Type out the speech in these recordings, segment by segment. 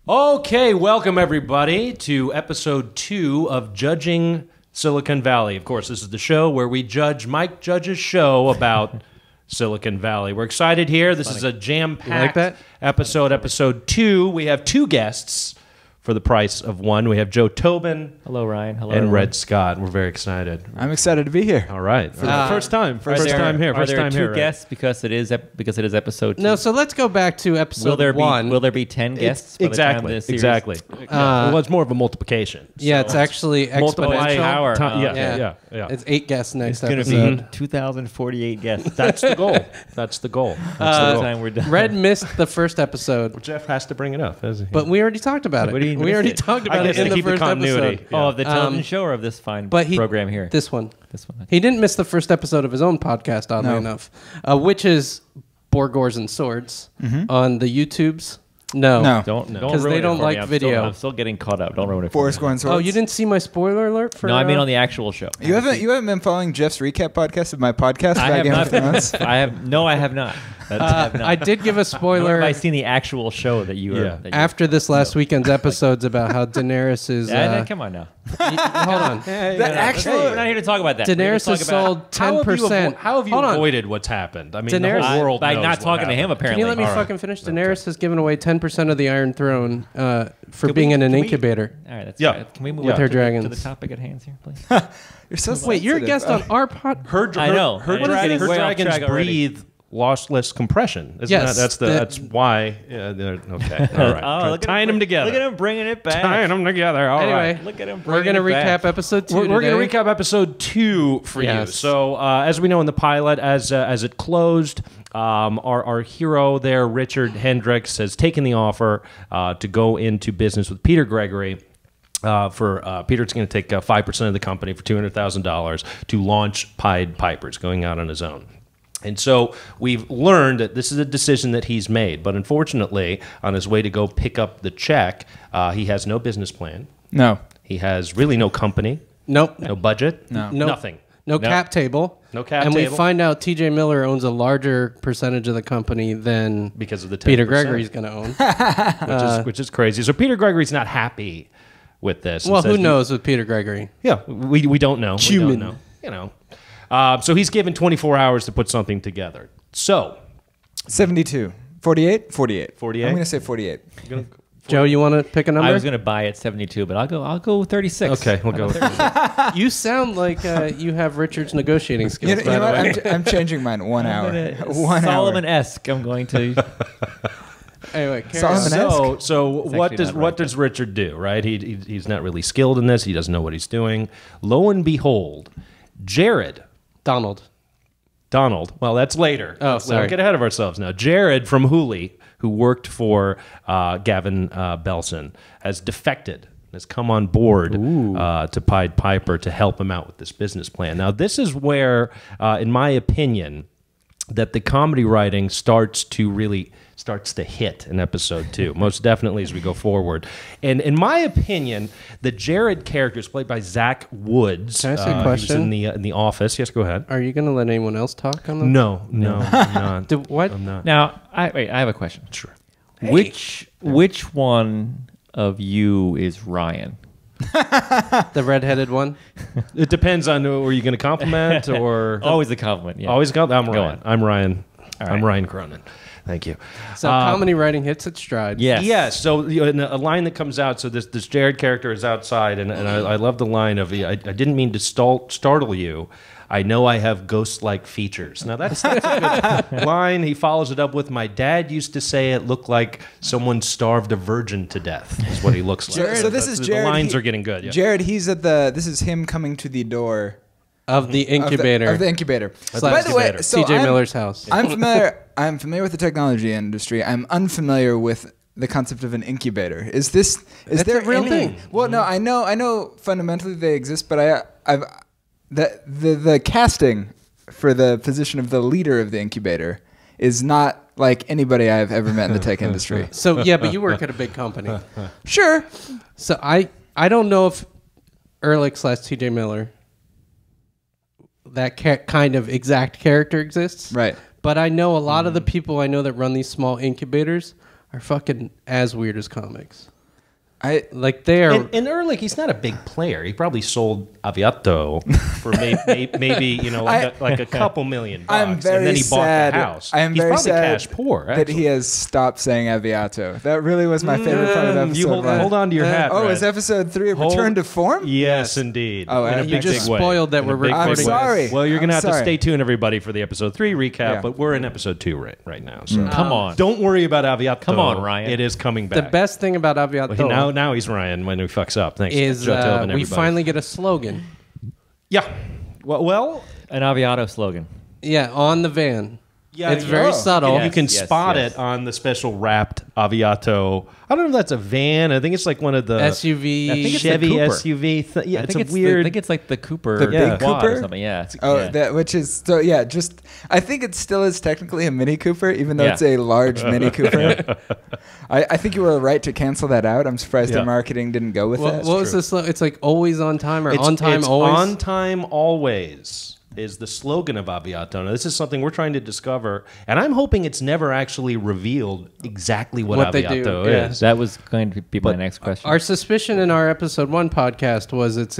Okay, welcome everybody to episode 2 of Judging Silicon Valley. Of course, this is the show where we judge Mike Judge's show about Silicon Valley. We're excited here. This is a jam-packed episode 2. We have 2 guests for the price of 1. We have Joe Tobin. Hello, Ryan. Hello, and everyone. Red Scott. We're very excited. I'm excited to be here. All right. For the first time. First time here. First Are there time 2 guests because it is episode 2? No, so let's go back to episode 1. Will there be 10 guests? By the time Exactly. this series- Exactly. Well, it's more of a multiplication. Yeah, it's actually Multiply exponential. power. Yeah. It's 8 guests next It's going to episode. be 2,048 guests. That's the goal. That's the goal. By the time we're done. Red missed the first episode, Jeff has to bring it up, doesn't he? but we already talked about What do it. you We miss already it? talked I about guess it in to the keep the first continuity. episode. Oh, of the television show or of this fine But program here? This one. This one. Okay. He didn't miss the first episode of his own podcast, oddly enough, which is Boars and Swords on the YouTubes. No. Don't 'Cause ruin they it don't for like me. video. I'm still getting caught up. Don't ruin it for Boars, me. Gore and Swords. Oh, you didn't see my spoiler alert for? No, I mean on the actual show. You haven't been following Jeff's recap podcast of my podcast I about have Game not. of Thrones? I have not. I have not. I did give a Nor spoiler have I seen the actual show that you were. Yeah. that you- after this last weekend's episodes about how Daenerys is. come on now. Hold on. We're not here to talk about that. We're here Daenerys to talk has about- sold 10%. How have you Hold on. avoided what's happened? I mean, Daenerys- the whole world by knows not what talking to him. happened. Apparently, Can you let me All right. fucking finish? Daenerys has given away 10% of the Iron Throne for being in an incubator. All right, that's Yeah. right. Can we move With on her to dragons. the topic at hand here, please? You're so Wait, you're a sensitive. guest on our pod? I know. Her, What is dragons, this? her Way off dragons track already. breathe lossless compression. Isn't Yes, that's why. Yeah, okay. All right. Tying them together. Look at him bringing it back. Tying them together. All right. Anyway, Look at him. we're going to recap episode 2 We're going today. to recap episode 2 for you. Yes. So, as we know in the pilot, as it closed, our hero there, Richard Hendricks, has taken the offer to go into business with Peter Gregory. Peter's going to take 5% of the company for $200,000 to launch Pied Pipers, going out on his own. And so we've learned that this is a decision that he's made. But unfortunately, on his way to go pick up the check, he has no business plan. No. He has really no company. Nope. No budget. Nope. Nothing. No cap table. No cap and table. we find out T.J. Miller owns a larger percentage of the company than Because of the 10%. Peter Gregory's going to own. which is crazy. So Peter Gregory's not happy with this. Well, who knows with Peter Gregory? Yeah, we don't know. Human. We don't know. You know. So he's given 24 hours to put something together. So 72. 48? 48. 48? I'm going to say 48. Joe, you want to pick a number? I was going to buy at 72, but I'll go 36. Okay, we'll go with You sound like you have Richard's negotiating skills, You by know the what? way. I'm changing mine 1 hour. 1 hour. Solomon-esque. I'm going to. Anyway, carry Solomon- on. So what actually does not right, does Richard do? Right, he's not really skilled in this. He doesn't know what he's doing. Lo and behold, Jared. Donald. Well, that's later. Oh, Let's sorry. not get ahead of ourselves now. Jared from Hooli, who worked for Gavin Belson, has defected, has come on board to Pied Piper to help him out with this business plan. Now, this is where, in my opinion, that the comedy writing starts to hit in episode 2, most definitely as we go forward. And in my opinion, the Jared character is played by Zach Woods. Can I ask you a He was question? in the Office. Yes, go ahead. Are you going to let anyone else talk on the No, I'm not. What? I'm not. Now, I have a question. Sure. Which one of you is Ryan? The redheaded one? It depends on were you going to compliment or Always a compliment. Yeah. always go. I'm Ryan. on. I'm Ryan. All I'm right. Ryan Cronin. Thank you. So comedy writing hits its stride. Yes. Yeah. So a line that comes out. So this Jared character is outside, and I love the line of I didn't mean to startle you. I know I have ghost-like features. Now that's a good line. He follows it up with, "My dad used to say it looked like someone starved a virgin to death." Is what he looks like. Jared, so this is Jared. The lines are getting good. Yeah. Jared, this is him coming to the door Of the incubator. Of the incubator. By the way, so T.J. Miller's house. I'm familiar with the technology industry. I'm unfamiliar with the concept of an incubator. Is there a real any- thing. Well, no, I know fundamentally they exist, but I've the casting for the position of the leader of the incubator is not like anybody I've ever met in the tech industry. So, yeah, but you work at a big company. Sure. So I don't know if Ehrlich/T.J. Miller, that kind of exact character exists. Right. But I know a lot of the people I know that run these small incubators are fucking as weird as comics. Like they are. And Ehrlich, he's not a big player. He probably sold Aviato for maybe like a couple $1 million. I'm very and then he sad. bought the house. I am he's very probably sad cash poor. that he has stopped saying Aviato. That really was my favorite part of episode You one. hold on to your hat. Oh, Red. is episode 3 a return to form? Yes, indeed. Oh, in a you big, just big way. spoiled that In we're a big, big recording. way. I'm sorry. Well, you're gonna I'm have to sorry. stay tuned, everybody, for the episode 3 recap. Yeah. But we're in episode 2 right now. So Come on. don't worry about Aviato. Come on, Ryan. It is coming back. The best thing about Aviato Now he's Ryan when he fucks up. Thanks. is Joe Tobin, we everybody. finally get a slogan. Yeah. Well, An Aviato slogan. Yeah, on the van. yeah. It's very subtle. You can Yes, spot yes. it on the special wrapped Aviato. I don't know if that's a van. I think it's like one of the SUV. I think it's Chevy the Cooper. SUV. Yeah, I it's think a weird. I think it's like the Cooper. The big quad Cooper? or something. Yeah. Oh, yeah. that which is so yeah. Just I think it still is technically a Mini Cooper, even though Yeah. it's a large Mini Cooper. I think you were right to cancel that out. I'm surprised Yeah. the marketing didn't go with that. What was this? It's like always on time or on time it's always. On time always is the slogan of Aviato. Now, this is something we're trying to discover, and I'm hoping it's never actually revealed exactly what they do, Aviato yeah. is. That was going to be my next question. Our suspicion in our episode 1 podcast was it's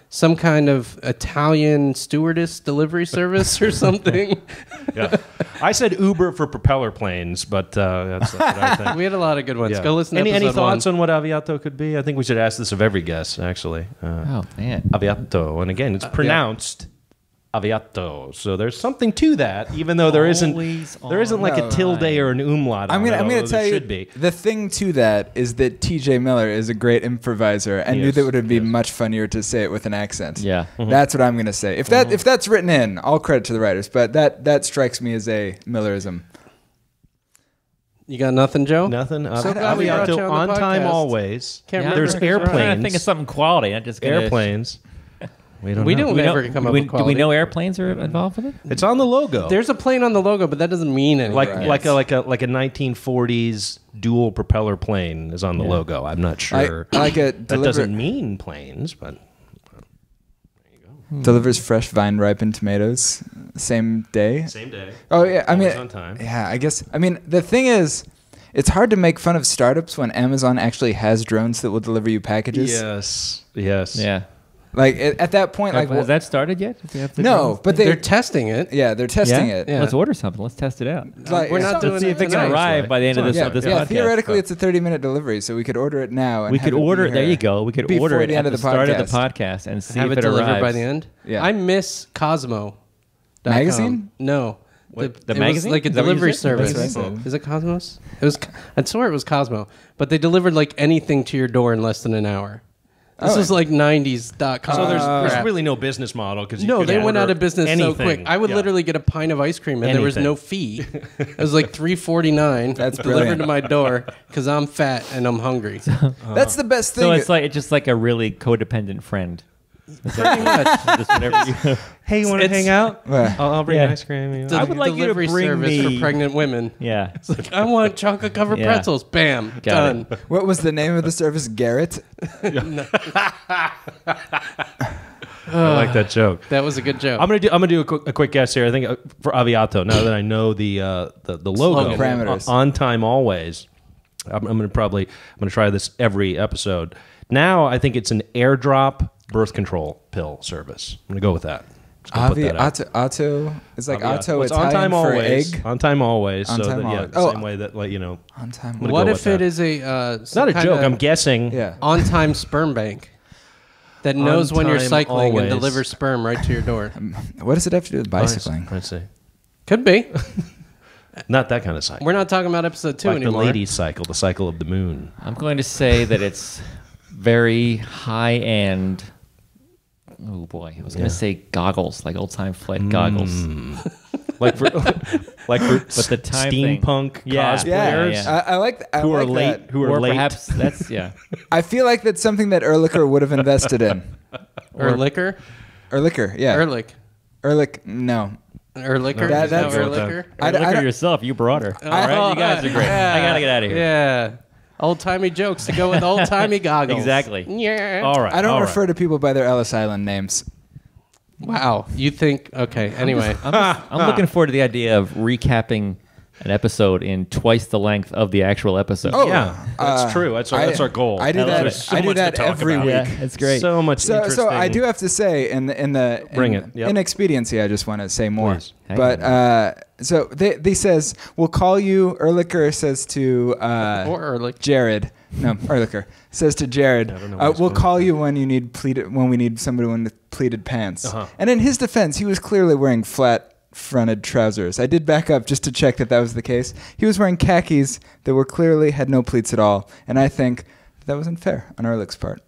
some kind of Italian stewardess delivery service or something. Yeah. I said Uber for propeller planes, but that's what I think. We had a lot of good ones. Yeah. Go listen to any episode thoughts 1. on what Aviato could be? I think we should ask this of every guest, actually. Oh man. Aviato, and again, it's pronounced Aviato. So there's something to that, even though there isn't like a tilde or an umlaut. I'm on it, gonna although tell there you should be. the thing to that is that T.J. Miller is a great improviser and knew Yes, that it would be yes. much funnier to say it with an accent. Yeah. That's what I'm gonna say. If that's written in, all credit to the writers, but that strikes me as a Millerism. You got nothing, Joe? Nothing. So glad we brought you Aviato on the on time podcast. always. Can't Yeah, remember There's if it's right. I'm trying to airplanes. think of something quality. Not just gonna, Airplanes. We don't We know. don't ever come up with Do we quality. know airplanes are involved with it? It's on the logo. There's a plane on the logo, but that doesn't mean anything. like a 1940s dual propeller plane is on the logo. I'm not sure. I like a that doesn't mean planes, but delivers fresh vine ripened tomatoes same day. same day. Oh yeah, I mean, Always on time. yeah, I guess. I mean, the thing is, it's hard to make fun of startups when Amazon actually has drones that will deliver you packages. Yes. Yes. Yeah. Like at that point, like Has that started yet? Do you have to no, go? but they're testing it. they're testing Yeah? it. Yeah. Let's order something. Let's test it out. Like, We're not doing Let's see if it can tonight. arrive by the end of this Yeah, this yeah, podcast. theoretically, it's a 30-minute delivery, so we could order it now. And We have could it be order it. There here you go. We could before order it the end at of the the start of the podcast. podcast and see Have if it it delivered arrives. by the end. Yeah. I miss Cosmo. Magazine? No. The it was magazine? like a Is that what you delivery said? service. That's what I said. Is it Cosmos? It was. I swear it was Cosmo, but they delivered like anything to your door in less than an hour. This was like 90s.com. So there's crap. really no business model because No, they went out of business so quick. I would Yeah. literally get a pint of ice cream and there was Anything. no fee. It was like $3.49. That's delivered brilliant. to my door because I'm fat and I'm hungry. That's the best thing. So it's just like a really codependent friend. Pretty much. Just whatever you. Hey, you want to hang out? Well, I'll bring Yeah. ice cream. It's a I would like you to delivery bring service me- for pregnant women. Yeah. It's like, I want chocolate covered Yeah. pretzels. Bam, Got done. it. what was the name of the service? Garrett. I like that joke. That was a good joke. I'm gonna do a quick guess here. I think for Aviato. Now that I know the logo, Slogan. Parameters. on time always. I'm gonna try this every episode. Now I think it's an airdrop birth control pill service. I'm gonna go with that. Just gonna put that out. Auto. It's like Auto Well, it's on Italian time for always. egg. On time always. On so time that, yeah, always. the Oh. same way that On time. gonna What go if with it that. is a It's not a joke. I'm guessing. Yeah. on-time sperm bank that knows when you're time cycling always. and delivers sperm right to your door? What does it have to do with bicycling? Let's see. Could be. Not that kind of cycle. We're not talking about episode 2 like anymore. the ladies' cycle, the cycle of the moon. I'm going to say that it's very high-end. Oh boy, I was going to say goggles, like old-time flight goggles. Like for But the time thing. steampunk Yeah. cosplayers Yeah. I like that. who are late. That. Who Or are late. perhaps that's I feel like that's something that Ehrlicher would have invested in. Or liquor? Ehrlicher, yeah. Ehrlich. Ehrlich, no. Erlicher? That- Is that that's- Erlicher? I Look at don't- yourself. You brought her. All right, you guys are great. I gotta get out of here. Yeah. Old-timey jokes to go with old-timey goggles. Exactly. Yeah. All right. I don't all right. refer to people by their Ellis Island names. Wow. You think... Okay, anyway. I'm looking forward to the idea of recapping an episode in twice the length of the actual episode. Oh, Yeah, that's true. That's our goal. I do There's that. so I do much to that talk every about. week. Yeah, it's great. So much So interesting. I do have to say, in Bring it. Yep. inexpediency, I just want to say more. Please. But so they says, we'll call you. Ehrlicher says to Or Ehrlich. Jared. No, Ehrlicher says to Jared, I don't know what he's we'll going call for. you when we need somebody with pleated pants. Uh-huh. And in his defense, he was clearly wearing flat-fronted trousers. I did back up just to check that was the case. He was wearing khakis that were clearly had no pleats at all, and I think that was unfair on Ehrlich's part.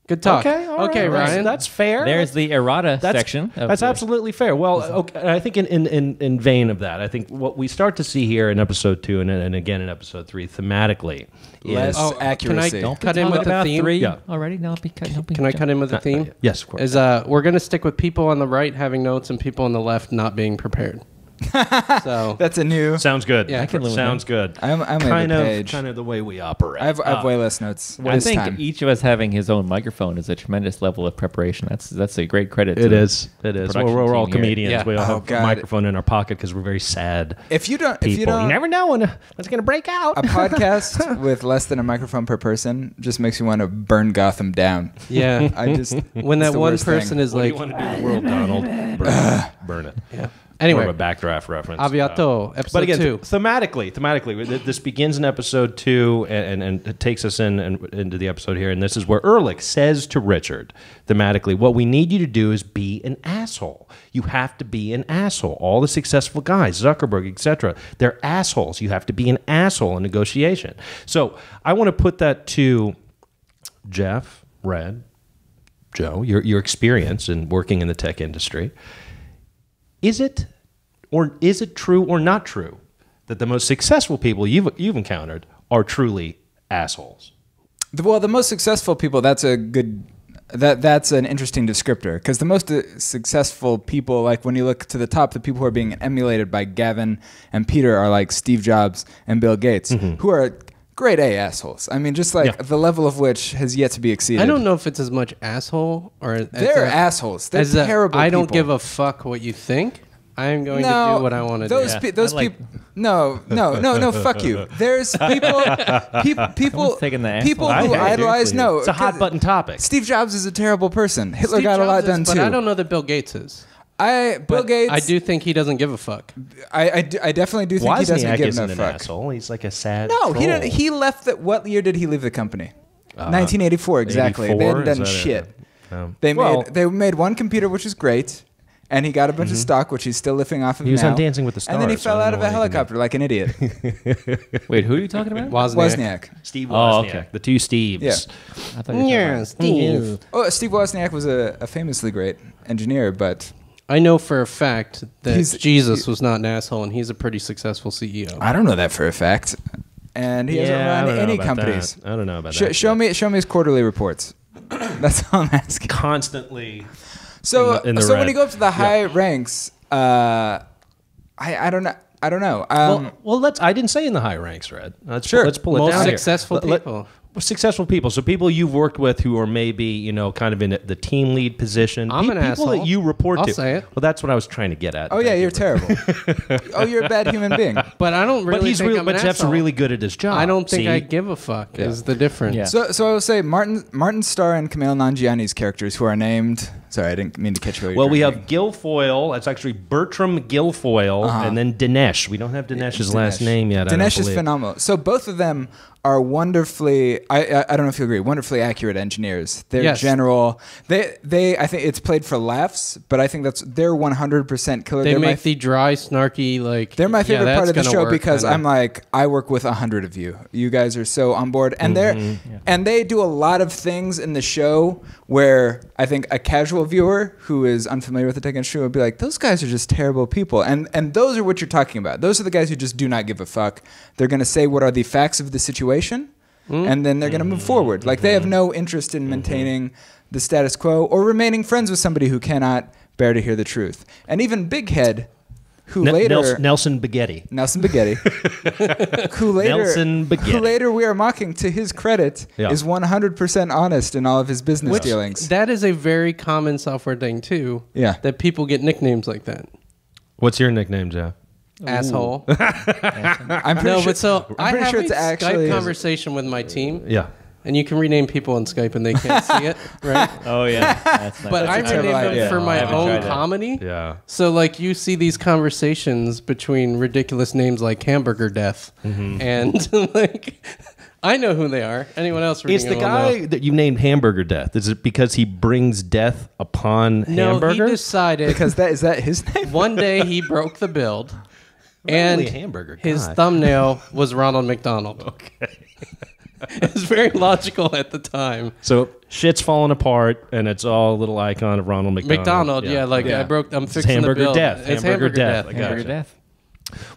Good talk. Okay, all okay, right. Ryan. That's fair. There's the errata That's- section. of That's the- absolutely fair. Well, okay, I think in vein of that, I think what we start to see here in episode 2 and again in episode 3 thematically Less is accuracy. Can I Don't cut in talk with the about theme? 3 Yeah. already. No, Can I cut in with the theme? yes, of course. Is we're gonna stick with people on the right having notes and people on the left not being prepared. So That's a new. Sounds good. Yeah, I can live with Sounds good. I'm kind the of page. kind of the way we operate. I have way less notes I this think time. each of us having his own microphone is a tremendous level of preparation. That's a great credit. It to is. It is. production We're all team here. comedians. Yeah. We all Oh, have God. a microphone in our pocket because we're very sad If you don't, people. You never know when it's going to break out. a podcast with less than a microphone per person just makes you want to burn Gotham down. yeah, I just when it's that the one worst person thing. is What do like, you want to do in the world, Donald? Burn it. Burn it. yeah. Anyway, Anyway, a backdraft reference. Aviato, episode But again, 2. thematically, this begins in episode 2 and it takes us into the episode here. And this is where Ehrlich says to Richard, thematically, what we need you to do is be an asshole. You have to be an asshole. All the successful guys, Zuckerberg, etc., they're assholes. You have to be an asshole in negotiation. So I want to put that to Jeff, Red, Joe, your experience in working in the tech industry. Is it true or not true that the most successful people you've encountered are truly assholes? Well, the most successful people. That's a good. That's an interesting descriptor because the most successful people, like when you look to the top, the people who are being emulated by Gavin and Peter are like Steve Jobs and Bill Gates, who are grade A assholes. I mean, just like the level of which has yet to be exceeded. I don't know if it's as much asshole or They're assholes. They're terrible. I don't people. give a fuck what you think. I'm going to do what I want to do. Those people. No. Fuck you. There's people. People. Taking the People asshole. who I agree idolize. with you. No, It's a hot button topic. Steve Jobs is a terrible person. Hitler Steve got a lot Jobs is, done but too. I don't know that Bill Gates is. Bill But Gates. I do think he doesn't give a fuck. I definitely do think he doesn't Wozniak give isn't no an fuck. asshole. He's like a sad. No, he troll. didn't. He left. What year did he leave the company? 1984, exactly. They 84? hadn't Is done that shit. Well- They made one computer, which is great, and he got a bunch of stock, which he's still lifting off of. He was now. on Dancing with the and then he Stars, so fell I out don't of know a what he can do. helicopter like an idiot. Wait, who are you talking about? Wozniak. Steve Oh, Wozniak, okay. the two Steves. Yeah. I thought you were talking about- Steve. Oh, Steve Wozniak was a famously great engineer, but I know for a fact that He's- Jesus was not an asshole, and he's a pretty successful CEO. I don't know that for a fact. And he hasn't I run don't know any about companies. that. I don't know about that. Show me his quarterly reports. That's all I'm asking. Constantly. So in the so when red. you go up to the high ranks, I don't know. I don't know. Well, I didn't say in the high ranks, Red. Sure. Let's pull it Most down here. successful people. Successful people. So people you've worked with who are maybe, kind of in the team lead position. I'm an people asshole. that you report I'll to. say it. Well, that's what I was trying to get at. Oh yeah, Thank you're you. terrible. Oh, you're a bad human being. But I don't really But he's think really, I'm but an Jeff's asshole. really good at his job. I don't think See? I give a fuck is the difference. Yeah. So I will say Martin Starr and Kumail Nanjiani's characters who are named. Sorry, I didn't mean to catch you. Well, we have Guilfoyle. That's actually Bertram Guilfoyle, and then Dinesh. We don't have Dinesh's last name yet. I don't Dinesh is believe. phenomenal. So both of them are wonderfully. I don't know if you agree. Wonderfully accurate engineers. They're Yes. general. They. I think it's played for laughs, but I think they're 100% killer. They They're make the dry, snarky, like... They're my favorite yeah, part of the that's show gonna work, because kinda. I'm like, I work with 100 of you. You guys are so on board, and they do a lot of things in the show where I think a casual viewer who is unfamiliar with the tech industry would be like, those guys are just terrible people, and those are what you're talking about. Those are the guys who just do not give a fuck. They're gonna say what are the facts of the situation, and then they're gonna move forward. Like they have no interest in maintaining the status quo or remaining friends with somebody who cannot bear to hear the truth. And even Big Head, who later Nelson Baguetti. Nelson Baguetti, Nelson Baguetti. who later we are mocking to his credit, Yeah. is 100% honest in all of his business dealings. That is a very common software thing, too. Yeah. That people get nicknames like that. What's your nickname, Jeff? asshole. I'm pretty No, sure, but so I pretty have sure a it's actually Skype conversation with my team, Yeah. and you can rename people on Skype and they can't see it, right? Oh yeah, that's not But I a terrible renamed them idea. for my haven't own tried that. comedy. Yeah. So like you see these conversations between ridiculous names like Hamburger Death, and like I know who they are. Anyone else? It's reading the it will know. guy that you named Hamburger Death. Is it because he brings death upon No, hamburger? he decided because is that his name? one day he broke the build, and Really a hamburger his guy. thumbnail was Ronald McDonald. Okay. It was very logical at the time. So shit's falling apart, and it's all a little icon of Ronald McDonald. McDonald, yeah, like Yeah. I'm It's fixing Hamburger the build. Death. It's Hamburger Death. Death. I yeah. gotcha. Hamburger Death.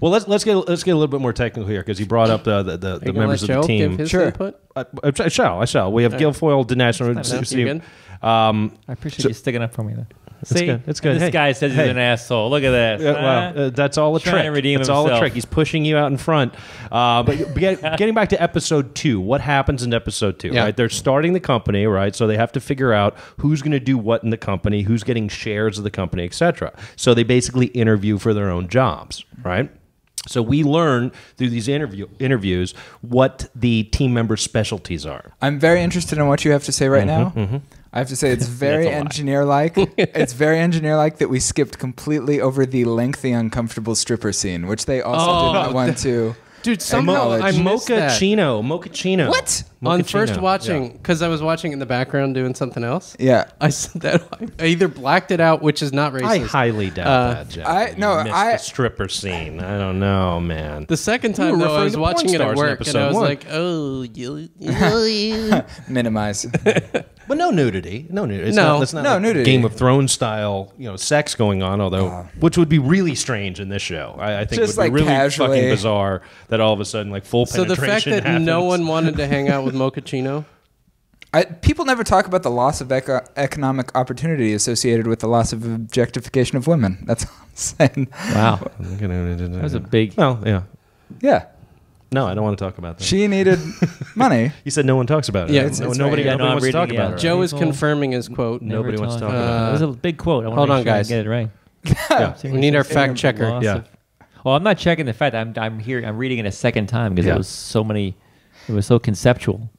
Well, let's get a little bit more technical here because you brought up the Are you gonna members let of the Joe team. give his Sure. input? I shall. We have Guilfoyle, Dinesh. You good? I appreciate you sticking up for me there. See, it's good. This Hey, guy says he's hey. an asshole. Look at that. That's all a Trying trick. to redeem That's all a himself. trick. He's pushing you out in front. But getting back to episode 2, what happens in episode 2? Yeah. Right, they're starting the company, right? So they have to figure out who's going to do what in the company, who's getting shares of the company, etc. So they basically interview for their own jobs, right? So we learn through these interviews what the team members' specialties are. I'm very interested in what you have to say right now. I have to say it's very That's a lie. engineer-like. It's very engineer-like that we skipped completely over the lengthy, uncomfortable stripper scene, which they also did not want to. Dude, somehow I missed that. Mochaccino. What? On Mochaccino, first watching, yeah. because I was watching in the background doing something else. Yeah. I said that I either blacked it out, which is not racist. I highly doubt that, Jeff. I- You no, missed I- the stripper scene. I don't know, man. The second You time were though, I referring was to watching porn it at stars in work, and I episode was 1. like, "Oh, you." Minimize. But no nudity. No nudity. It's No. not, it's not No like nudity. Game of Thrones style, sex going on. Although, which would be really strange in this show. I think Just it would be like really casually. fucking bizarre that all of a sudden, like full So the penetration fact that happens. no one wanted to hang out with Mochaccino. People never talk about the loss of economic opportunity associated with the loss of objectification of women. That's all I'm saying. Wow, that was a big. Well, yeah. Yeah. No, I don't want to talk about that. She needed money. You said no one talks about it. Yeah, right? it's nobody, right here. nobody Yeah, no, I'm wants to talk reading it about out. it. Joe is People confirming his quote. Nobody wants to talk about about it. It was a big quote. I wanna Hold make on, sure I guys. get it right. Yeah. We need our fact checker. Loss Yeah. of- Well, I'm not checking the fact. I'm here. I'm reading it a second time because Yeah. it was so many. It was so conceptual.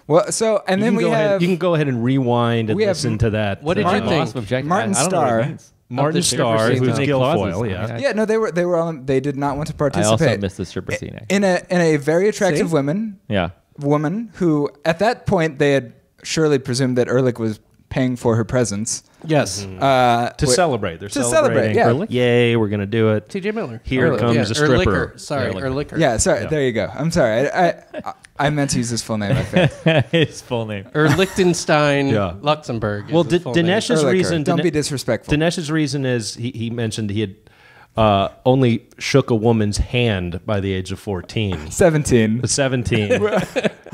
Well, so and then we have You can go ahead and rewind and we have- listen to that. What did you think? Loss of objective. Martin I don't know what it Starr. means. Martin the Starr, stripper who's scene. Guilfoyle, yeah. yeah, no, they were all they did not want to I participate. also missed the stripper scene. Actually. in a very attractive See? Yeah. woman who at that point they had surely presumed that Ehrlich was paying for her presence. Yes. To celebrate. They're To celebrate, celebrating. yeah. Ehrlich? Yay, we're going to do it. T.J. Miller. Here Or- comes yeah, a stripper. Erlicher. Sorry, Ehrlich. Erlicher. Yeah, sorry. Yeah. There you go. I'm sorry. I meant to use his full name. I failed. His full name. Or Liechtenstein, Yeah. Luxembourg. Well, is his full name. Dinesh's Ehrlicher. reason. Don't be disrespectful. Dinesh's reason is he mentioned he had only shook a woman's hand by the age of 14. 17. 17.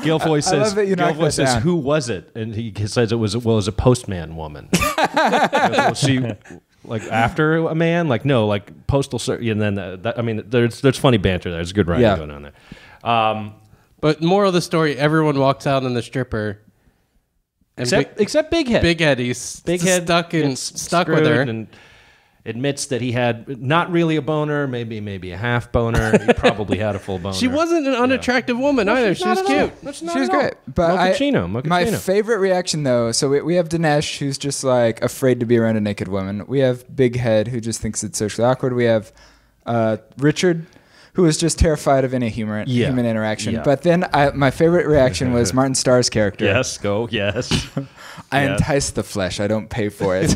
Guilfoyle says, love that you knocked that down. who was it? And he says it was a postman woman. Well, she, like after a man? Like, no, like postal service. And then, there's funny banter there. There's good writing Yeah. going on there. But moral of the story, everyone walks out on the stripper. And Except Big Head. Big Head, he's Big Head stuck gets with her. screwed and admits that he had not really a boner, maybe a half boner. He probably had a full boner. She wasn't an unattractive woman either. She was cute. She was great. But Mochaccino. my favorite reaction, though, so we have Dinesh, who's just like afraid to be around a naked woman. We have Big Head, who just thinks it's socially awkward. We have Richard, who is just terrified of any human interaction. Yeah. But then my favorite reaction was Martin Starr's character. Yes, go, yes. I Yeah. entice the flesh. I don't pay for it.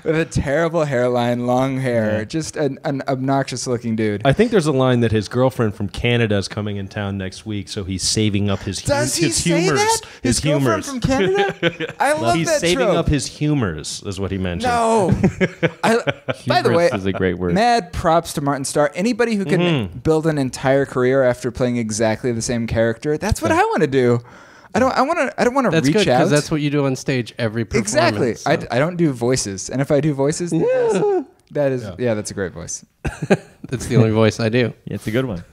With a terrible hairline, long hair, just an obnoxious looking dude. I think there's a line that his girlfriend from Canada is coming in town next week, so he's saving up his Does he his say humors. that? His girlfriend humors. from Canada? I love He's that saving trope. up his humors, is what he mentioned. No. By the way, Humorous is a great word. mad props to Martin Starr. Anybody who can Mm-hmm. build an entire career after playing exactly the same character, that's what I want to do. I don't want to That's reach good out. because that's what you do on stage every performance. exactly. so. I don't do voices, and if I do voices, That is, yeah, that's a great voice. That's the only voice I do. Yeah, it's a good one.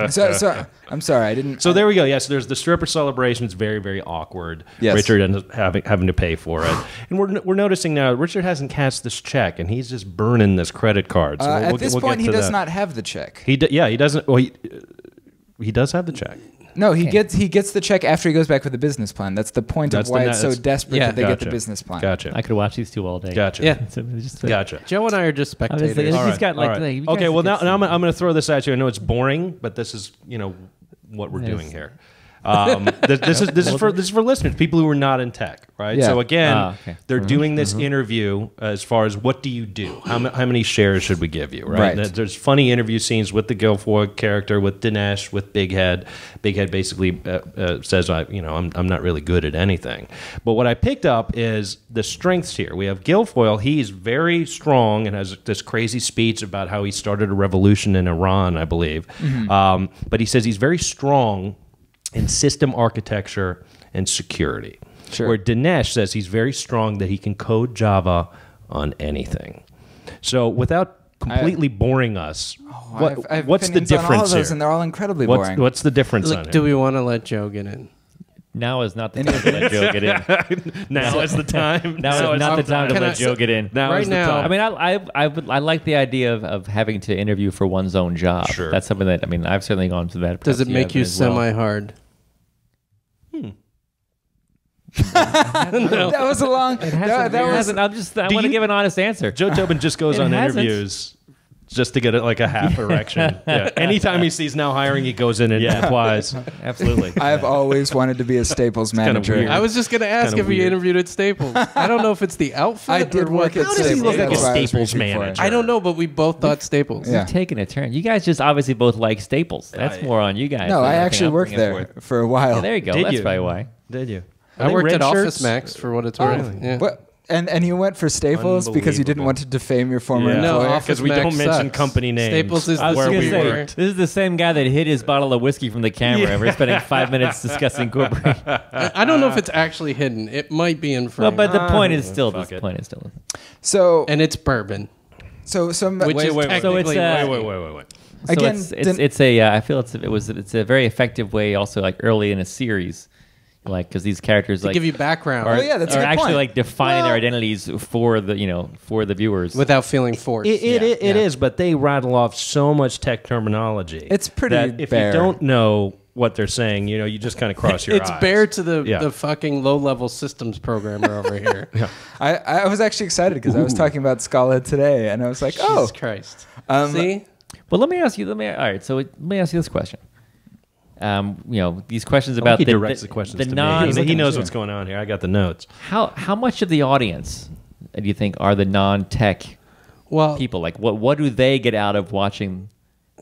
So I'm sorry, I didn't. So there we go. Yes, there's the stripper celebration. It's very, very awkward. Yes. Richard ends up having to pay for it, and we're noticing now Richard hasn't cashed this check, and he's just burning this credit card. So At this point, he get to does that. not have the check. He doesn't. Well, he does have the check. No, he gets the check after he goes back with the business plan. That's the point That's of why the- it's so that's- desperate yeah. that they get the Gotcha. business plan. Gotcha. I could watch these two all day. Gotcha. Yeah. So it's just Gotcha. Joe and I are just spectators. He's All right. got like, All right. you guys Okay. Well, could now I'm see- going to throw this at you. I know it's boring, but this is what we're doing here. This is for listeners, people who are not in tech, right? Yeah. So again, okay. they're doing this interview as far as what do you do? How many shares should we give you? Right. Right. There's funny interview scenes with the Guilfoyle character, with Dinesh, with Big Head. Big Head basically says, I'm not really good at anything. But what I picked up is the strengths here. We have Guilfoyle. He's very strong and has this crazy speech about how he started a revolution in Iran, I believe. But he says he's very strong in system architecture and security. Sure. Where Dinesh says he's very strong that he can code Java on anything. So without completely boring us, I have what's the opinions on all of difference those, here? and they're all incredibly boring. What's the difference on Look, it? do we want to let Joe get in? Now is not the time to let Joe get in. Now is the time. Now is not the time to Can let I- Joe get in. Now Right is the now- time. I mean, I like the idea of having to interview for one's own job. Sure. That's something that I've certainly gone through that. Does it Perhaps make have you as well. semi-hard? That was a long. That It was. hasn't. I want to give an honest answer. Joe Tobin just goes It on hasn't. interviews just to get like a half erection. Yeah. Anytime he sees now hiring, he goes in and applies. Absolutely. I've always wanted to be a Staples kinda manager. weird. I was just going to ask kinda if he weird. interviewed at Staples. I don't know if it's the outfit I did or what. work at How does he Staples. look like a That's why I was Staples reaching for it. manager? I don't know, but we both thought Staples. Yeah. You've taken a turn. You guys just obviously both like Staples. That's more on you guys. No, than I anything actually I'm worked bringing there forth. for a while. Yeah, there you go. Did That's you? probably why. Did you? I worked red at Office shirts? Max for what it's worth. Yeah. What? And you went for Staples because you didn't Unbelievable. want to defame your former Yeah. No, employer? Office Because we Max don't mention sucks. company names. Staples is I was where going we to say, worked. this is the same guy that hid his bottle of whiskey from the camera. And we're spending 5 minutes discussing corporate. I don't know if it's actually hidden. It might be in Well, frame. but the point is still. fuck The it. point is still. So, and it's bourbon. some Which Wait, is wait, wait. So it's, technically Wait. So Again, it's a. I feel it's a very effective way. Also, like early in a series, like because these characters to like give you background are, Oh, yeah, that's a are good actually point. like defining Well- their identities for the viewers. without feeling forced. It Yeah. is, but they rattle off so much tech terminology. It's pretty that if bare. you don't know what they're saying, you just kind of cross your It's eyes. bare to the Yeah. fucking low-level systems programmer over here. I was actually excited because I was talking about Scala today, and I was like, oh, Jesus Christ. Um, See? Well, let me ask you. All right. So let me ask you this question. These questions about He the directs the questions the to non. me. He knows too. what's going on here. I got the notes. How much of the audience do you think are the non-tech Well, people? Like, what do they get out of watching?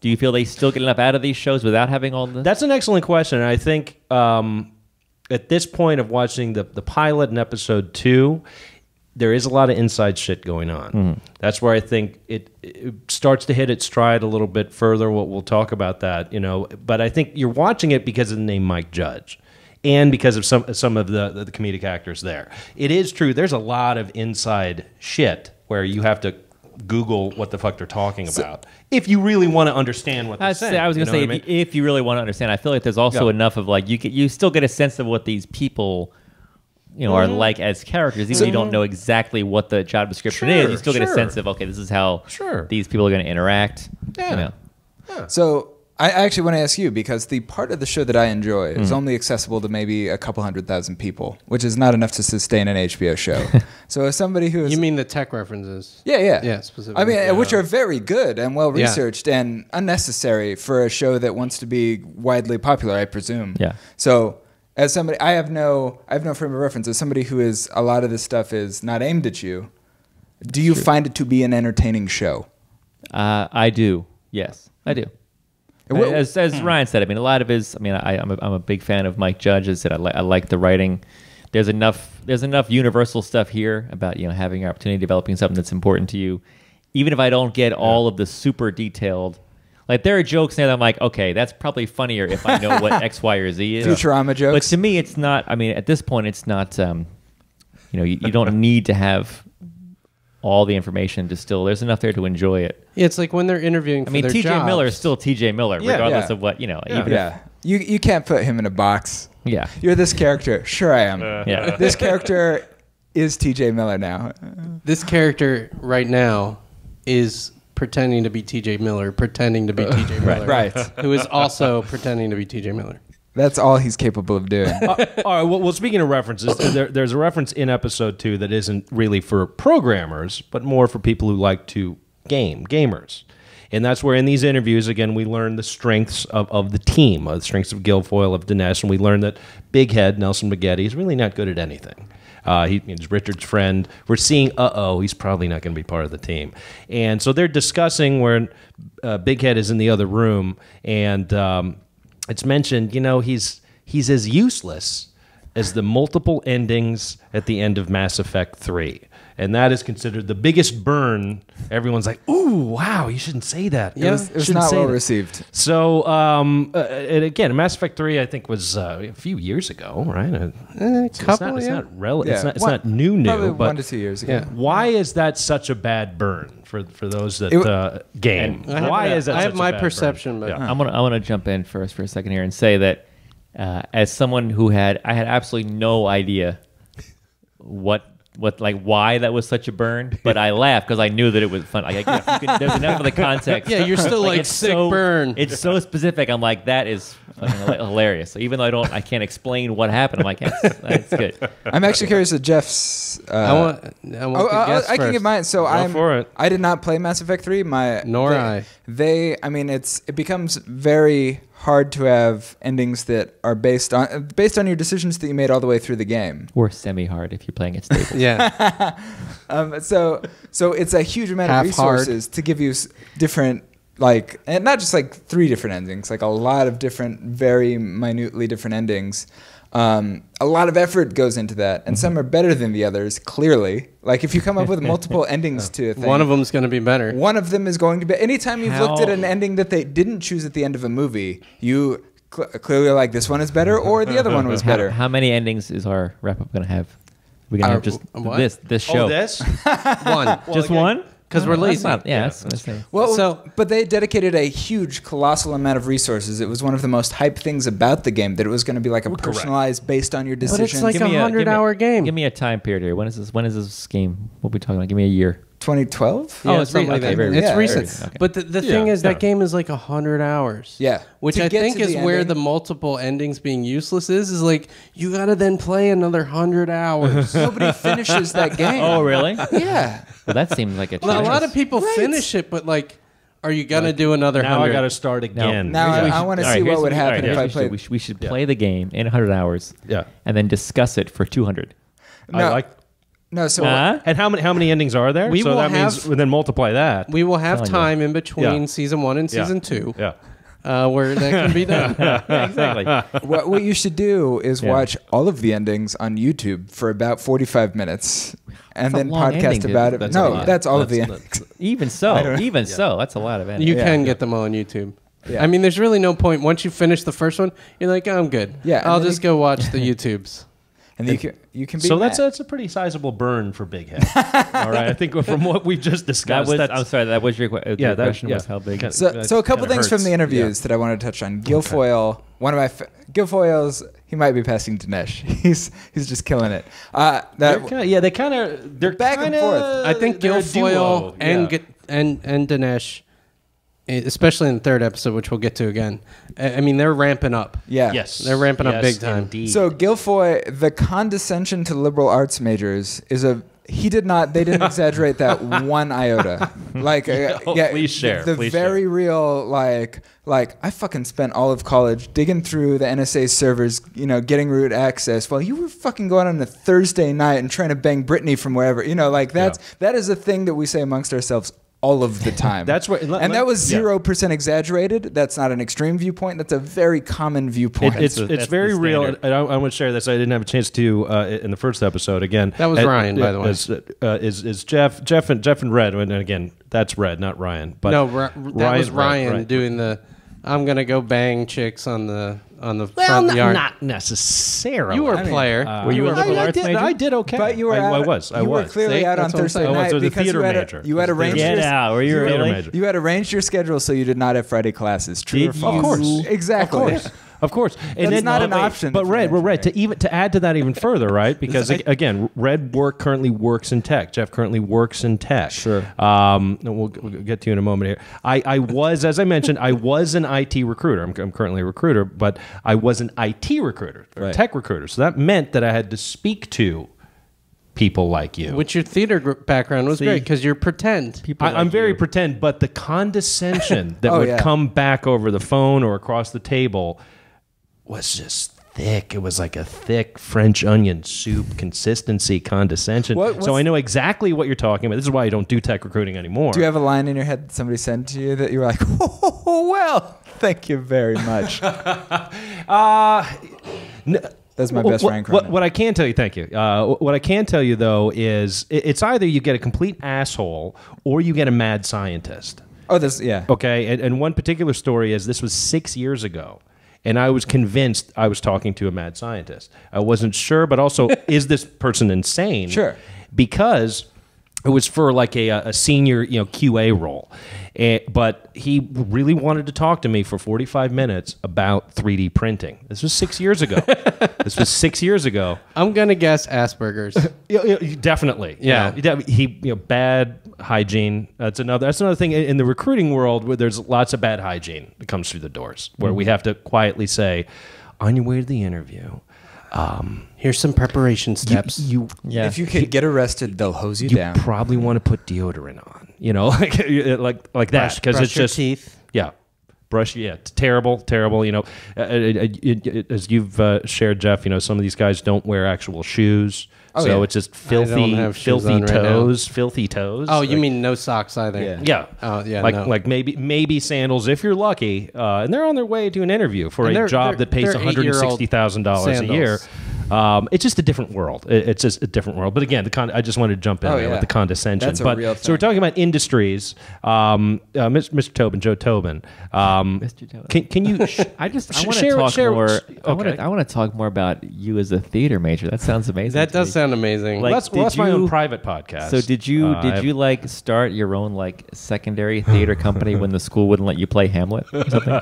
Do you feel they still get enough out of these shows without having all the? That's an excellent question. And I think at this point of watching the pilot in episode 2, there is a lot of inside shit going on. That's where I think it starts to hit its stride a little bit further. We'll talk about that, But I think you're watching it because of the name Mike Judge, and because of some of the comedic actors there. It is true. There's a lot of inside shit where you have to Google what the fuck they're talking about if you really want to understand what they're saying. I was going to You say, know what I mean? if you really want to understand, I feel like there's also Yeah. enough of like you still get a sense of what these people, are like as characters, even though you don't know exactly what the job description is. You still get a Sure. sense of okay, this is how Sure. these people are going to interact. Yeah. So I actually want to ask you, because the part of the show that I enjoy is only accessible to maybe a couple 100,000 people, which is not enough to sustain an HBO show. So as somebody who is... you mean the tech references? Yeah. Yeah, specifically. I mean, Yeah. which are very good and well Yeah. researched and unnecessary for a show that wants to be widely popular, I presume. Yeah. So as somebody, I have no frame of reference. As somebody who is, a lot of this stuff is not aimed at you. Do you find it to be an entertaining show? I do. Yes, I do. As Ryan said, I mean, a lot of his. I mean, I'm a big fan of Mike Judge. As I said, I like the writing. There's enough universal stuff here about having your opportunity, developing something that's important to you, even if I don't get all of the super detailed. Like there are jokes there that I'm like, okay, that's probably funnier if I know what X, Y, or Z is. Futurama jokes? But to me, it's not. I mean, at this point, it's not. You don't need to have all the information distilled. There's enough there to enjoy it. Yeah, it's like when they're interviewing for I mean, their T.J. jobs. Miller is still T.J. Miller, regardless of what, even if... You can't put him in a box. Yeah. You're this character. Sure I am. Yeah. This character is T.J. Miller now. This character right now is pretending to be T.J. Miller, pretending to be T.J. Miller. Right. Who is also pretending to be T.J. Miller. That's all he's capable of doing. All right. Well, speaking of references, there's a reference in episode 2 that isn't really for programmers, but more for people who like to gamers. And that's where in these interviews, again, we learn the strengths of the team, the strengths of Guilfoyle, of Dinesh, and we learn that Big Head, Nelson Maggette, is really not good at anything. He's Richard's friend. We're seeing, he's probably not going to be part of the team. And so they're discussing where Big Head is in the other room, and it's mentioned, he's as useless as the multiple endings at the end of Mass Effect 3. And that is considered the biggest burn. Everyone's like, ooh, wow, you shouldn't say that. It was not well received. So, and again, Mass Effect 3, I think, was a few years ago, right? It's not new, probably but 1 to 2 years ago. Yeah. Why is that such a bad burn for those that game? Why is that? I have such a my bad perception, burn? but I want to jump in first for a second here and say that as someone who I had absolutely no idea why that was such a burn, but I laughed because I knew that it was fun. There's enough of the context. yeah, you're still like sick burn. It's so specific. I'm like, that is fucking hilarious. So even though I can't explain what happened, I'm like, that's good. I'm actually curious of Jeff's. I want to guess I can first. give mine. So for it. I did not play Mass Effect 3. It becomes very hard to have endings that are based on your decisions that you made all the way through the game. Or semi-hard if you're playing it stable. Yeah. So it's a huge amount of resources to give you different, and not just 3 different endings, a lot of different, very minutely different endings. A lot of effort goes into that, and some are better than the others, clearly. If you come up with multiple endings to a thing, one of them is going to be better. One of them is going to be... Anytime you've looked at an ending that they didn't choose at the end of a movie, you clearly are like, this one is better, or the other one was better. How many endings is our wrap-up going to have? We're going to have just this show. Oh, this? One. Just one? Because we're lazy. That's But they dedicated a huge, colossal amount of resources. It was one of the most hyped things about the game, that it was going to be a personalized, based on your decisions. But it's like a 100-hour game. Give me a time period here. When is this game? What are we talking about? Give me a year. 2012? Oh, it's recent. It's recent. Okay. But the thing is, that game is 100 hours. Yeah. Which I think is where the multiple endings being useless is you got to then play another 100 hours. Nobody finishes that game. Oh, really? Yeah. Well, that seems like a lot of people finish it, but are you going to do another 100? Now I got to start again. Now I want to see what would happen if I played. We should play the game in 100 hours. Yeah. And then discuss it for 200. No, so and how many endings are there? Means then multiply that. We will have time in between season 1 and season 2. Yeah. Where that can be done. Exactly. What you should do is watch all of the endings on YouTube for about 45 minutes, and then podcast about it. That's all of the endings. Even so, that's a lot of endings. You can get them all on YouTube. Yeah. I mean, there's really no point. Once you finish the first one, you're like, I'm good. Yeah, I'll just go watch the YouTubes. And you can be so that's a pretty sizable burn for Big Head. All right, I think from what we've just discussed, I'm sorry, that was your question. Was how big? So a couple things from the interviews that I want to touch on. Guilfoyle, one of my Guilfoyles, he might be passing Dinesh. He's just killing it. They're back and forth. I think Guilfoyle and Dinesh, especially in the 3rd episode, which we'll get to again. I mean, they're ramping up. Yeah. Yes. They're ramping up big time. Indeed. So Guilfoyle, the condescension to liberal arts majors they didn't exaggerate that one iota. Please share. The very real, I fucking spent all of college digging through the NSA servers, getting root access while you were fucking going on a Thursday night and trying to bang Britney from wherever. That is a thing that we say amongst ourselves all of the time. That's where, that was 0% exaggerated. That's not an extreme viewpoint. That's a very common viewpoint. It's very real. And I want to share this. I didn't have a chance to in the first episode. Again, that was Ryan, by the way. Is Jeff and Red? And again, that's Red, not Ryan. But no, that was Ryan doing the. I'm gonna go bang chicks on the on the Well, front yard. not necessarily. You were a player. Were you a liberal arts major? I did okay. But you were I out, was. You were clearly See, out on that's what I'm Thursday saying. I was night a because theater you had major. you had arranged Get your, out. Were you Theater really? major. you had arranged your schedule so you did not have Friday classes. True Did or false? you? Of course. Exactly. Of course. Of course. And That's not an option But for Red, an to add to that even further, right? Because again, Red currently works in tech. Jeff currently works in tech. Sure. We'll get to you in a moment here. I was, as I mentioned, I was an IT recruiter. I'm currently a recruiter, but I was an IT recruiter, or Right. tech recruiter. So that meant that I had to speak to people like you. Which your theater background was See? great because you're pretend. People I'm like very you. pretend, but the condescension that Oh, would yeah. come back over the phone or across the table was just thick. It was like a thick French onion soup consistency condescension. What's- So I know exactly what you're talking about. This is why I don't do tech recruiting anymore. Do you have a line in your head that somebody sent to you that you were like, oh, well, thank you very much? That's my best friend. What I can tell you, thank you. What I can tell you though is it's either you get a complete asshole or you get a mad scientist. Oh, this, yeah. Okay, and one particular story is this was 6 years ago, and I was convinced I was talking to a mad scientist. I wasn't sure, but also, is this person insane? Sure. Because it was for like a senior, QA role, but he really wanted to talk to me for 45 minutes about 3D printing. This was 6 years ago. This was 6 years ago. I'm gonna guess Asperger's. Definitely. Yeah. Bad hygiene. That's another thing in the recruiting world where there's lots of bad hygiene that comes through the doors, where we have to quietly say, on your way to the interview, Here's some preparation steps. Yeah. If you could get arrested, they'll hose you you down. probably want to put deodorant on, like that, because it's your just teeth. Yeah, brush. Yeah, it's terrible. As you've shared, Jeff, some of these guys don't wear actual shoes, Oh, so yeah. it's just don't have shoes on right now. filthy toes. Oh, you mean no socks either? Yeah. Yeah. Oh, yeah. Like no. like maybe sandals if you're lucky, and they're on their way to an interview for And a they're- job that pays they're 160,000 dollars a year. sandals. It's just a different world. It's just a different world. But again, I just wanted to jump in Oh, there yeah. with the condescension. That's a but real so we're thing. talking about industries. Mr. Tobin, Joe Tobin. Mr. Tobin. Can you? I want to share- talk share- more. okay. I want to talk more about you as a theater major. That sounds amazing. that to does me. sound amazing. Like, That's my did own you- private podcast. So did you like start your own like secondary theater company when the school wouldn't let you play Hamlet? Or something?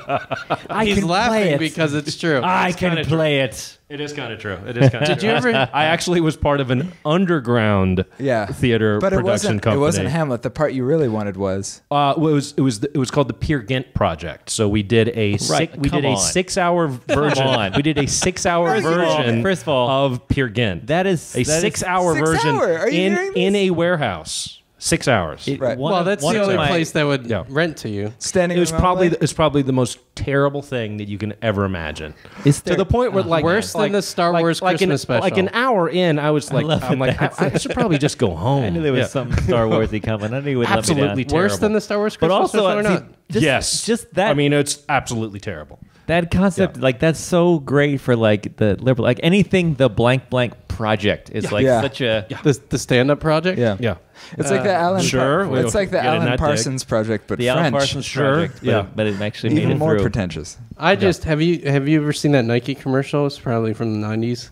He's laughing because it's true. I can play it. It is kind of true. It is kind of. Did you ever? I actually was part of an underground theater but production company. It wasn't Hamlet. The part you really wanted was. It was called the Peer Gynt Project. So we did a Come on. 6 hour version. on. We did a 6 hour First of all- version. first of all, of Peer Gynt. That is a 6 hour 6 version hour? Are you hearing in this? a warehouse. 6 hours. Right. Well, that's the only place that would Yeah. rent to you. Standing. It was room all probably day? it's probably the most terrible thing that you can ever imagine. Is To there- the point where like Worse than the Star Wars Christmas special. Like an hour in, I was like, love I'm it. like, I should probably just go home. I knew there was Yeah. something Star Warsy coming. I knew you would let me Absolutely down. Worse terrible. than the Star Wars But Christmas also, special or not? just that. I mean, it's absolutely terrible. that concept, like that's so great for like the liberal, like anything the blank project is like Yeah. such a. The stand-up project? Yeah. Yeah. It's like the Alan. Sure, we'll It's like the get in Alan that Parsons project, but The French. Alan Parsons Sure, project, yeah. but it actually made Even it more through. pretentious. I just have you ever seen that Nike commercial? It's probably from the 90s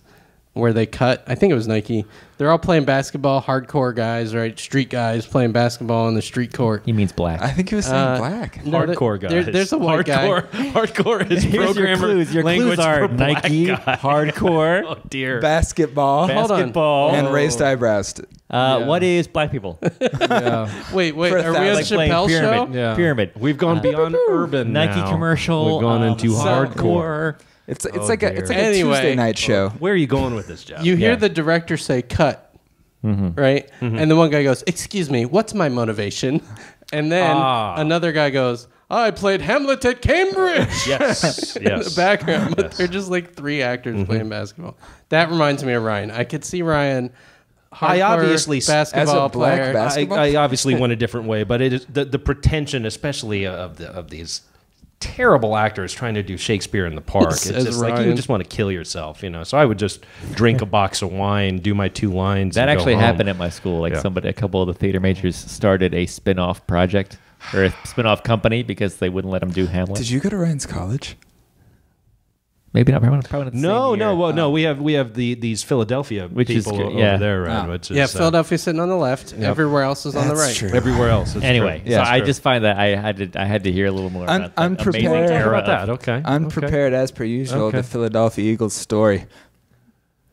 where they cut. I think it was Nike. They're all playing basketball, hardcore guys, right? Street guys playing basketball on the street court. He means black. I think he was saying black. No, Hardcore guys. There's a white guy. Hardcore is Here's your programmer clues. Your language clues are for black Nike, guy. hardcore, Oh dear. Basketball Hold on. basketball, and raised eyebrows. What is black people? Wait, For a are we on thousand. Playing Chappelle's show? pyramid. Yeah. Pyramid. We've gone beyond urban. Nike now. commercial. We've gone into hardcore. It's Oh, like a dear. it's like Anyway. a Tuesday night show. Where are you going with this, Jeff? You hear Yeah. the director say cut, right? And the one guy goes, "Excuse me, what's my motivation?" And then another guy goes, "I played Hamlet at Cambridge." Yes. In the Yes. background, but they're just like three actors playing basketball. That reminds me of Ryan. I could see Ryan. I obviously basketball as a black player. basketball- I obviously went a different way, but it is the pretension, especially of these terrible actors trying to do Shakespeare in the park. It's Says just like you Ryan. just want to kill yourself, So I would just drink a box of wine, do my 2 lines. That and go actually home. happened at my school. Like Yeah. a couple of the theater majors started a spin-off project or a spin-off company because they wouldn't let them do Hamlet. Did you go to Ryan's college? Maybe not. Probably not the No, same no, year. well, no. We have these Philadelphia Which is people good, over yeah. there, right? Which is, Yeah, Philadelphia's sitting on the left. Everywhere else is on the right. True. everywhere else. It's Anyway, true. so It's I true. just find that I had to hear a little more about that unprepared. amazing Talk era about that. of- Okay. Unprepared as per usual. Okay. The Philadelphia Eagles story.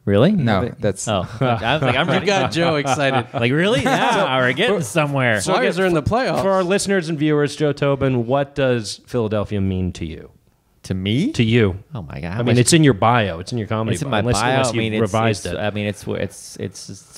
Really? No, that's Oh, I was like, I'm You ready. got Joe excited. Like, really? Yeah, we're getting somewhere. Flyers are in the playoffs. For our listeners and viewers, Joe Tobin, what does Philadelphia mean to you? To me? To you? Oh my god! I mean, it's in your bio. It's in your comedy It's in bio. my bio. Unless I mean, you revised it's, it. I mean, it's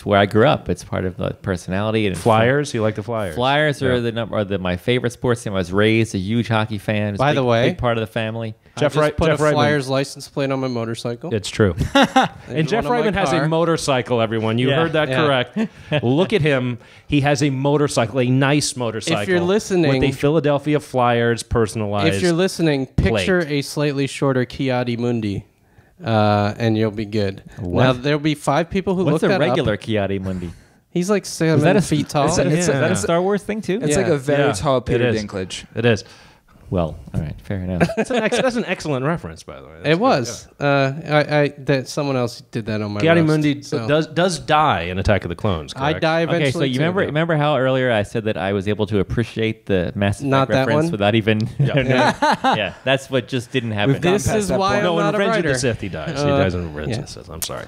where I grew up. It's part of the personality. And Flyers? You like the Flyers? Flyers Yeah. are my favorite sports team. I was raised a huge hockey fan. It's By a the big, way, big part of the family. Jeff I just Wright- put Jeff a Reitman. Flyers license plate on my motorcycle. It's true. And Jeff one on my Reitman has a car. motorcycle, everyone. You Yeah. heard that Yeah. correct. Look at him. He has a motorcycle, a nice motorcycle. If you're listening- with a Philadelphia Flyers personalized. If you're listening, picture plate. a slightly shorter Chiadi Mundi, and you'll be good. Now there'll be 5 people who What's look a that regular up. Chiadi Mundi? He's like 7 Is that a feet tall. Is that Is that Yeah. a Star Wars thing too? it's like Yeah. a very Yeah, tall it Peter is. Dinklage. It is. Well, all right, fair enough. That's an excellent reference, by the way. That's It good, was. That someone else did that on my yeah. Chiadi roast, Mundi so. does die in Attack of the Clones, I correct? die eventually. Okay, so you too, though. remember how earlier I said that I was able to appreciate the Mass Effect Not that reference one? without even Yeah. yeah, that's what just didn't happen. gone This past is that why point. No, I'm in not a Revenge of writer. the Sith, he dies. He dies in Revenge yeah. of the Sith. I'm sorry.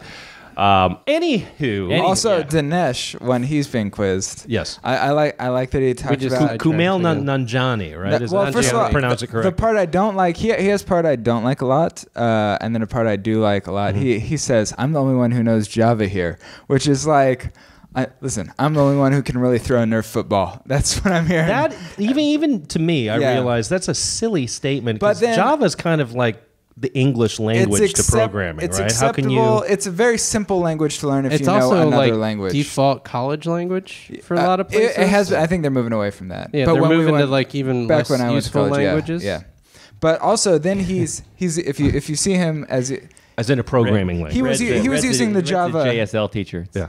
Anywho. Also, yeah. Dinesh, when he's being quizzed, Yes. I like that he talked just about. Kumail sidetracked Nanjiani, right? That- Is well, that first of how all, you pronounce it the correct? part I don't like, he has part I don't like a lot, and then a part I do like a lot. Mm-hmm. He says, "I'm the only one who knows Java here," which is like, listen, I'm the only one who can really throw a Nerf football. That's what I'm hearing. That even to me, I Yeah. realize that's a silly statement. But Because then- Java's kind of like the English language to programming, it's right? How can acceptable. you? It's a very simple language to learn if It's you know also another like language. default college language for a lot of places. It has. I think they're moving away from that. Yeah, but they're when we moving to went- like even back less when I was useful college, languages. Yeah. But also, then he's if you see him as As in a programming language. he was using the Java. JSL teacher. Yeah.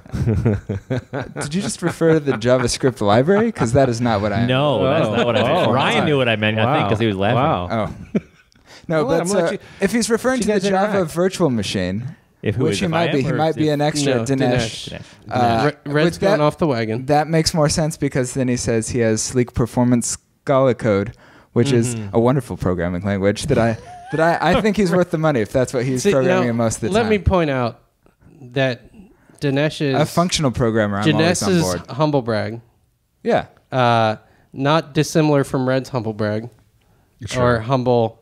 Did you just refer to the JavaScript library? Because that is not what I. No, that's not what I meant. Oh, Ryan wow. knew what I meant. I think Wow. because he was laughing. Wow. Oh. No, Well, but I'm gonna let you- if he's referring let to you the guys Java interact. virtual machine, If who which is, he if might I be, am, he or might if- be an extra No, Dinesh. Dinesh. Red's with going off the wagon. That makes more sense because then he says he has sleek performance Scala code, which is Mm-hmm. a wonderful programming language that I think he's worth the money if that's what he's See, programming now, in most of the let time. me point out that Dinesh is A functional programmer, I'm always on Dinesh's board. humble brag, Yeah. not dissimilar from Red's humble brag or humble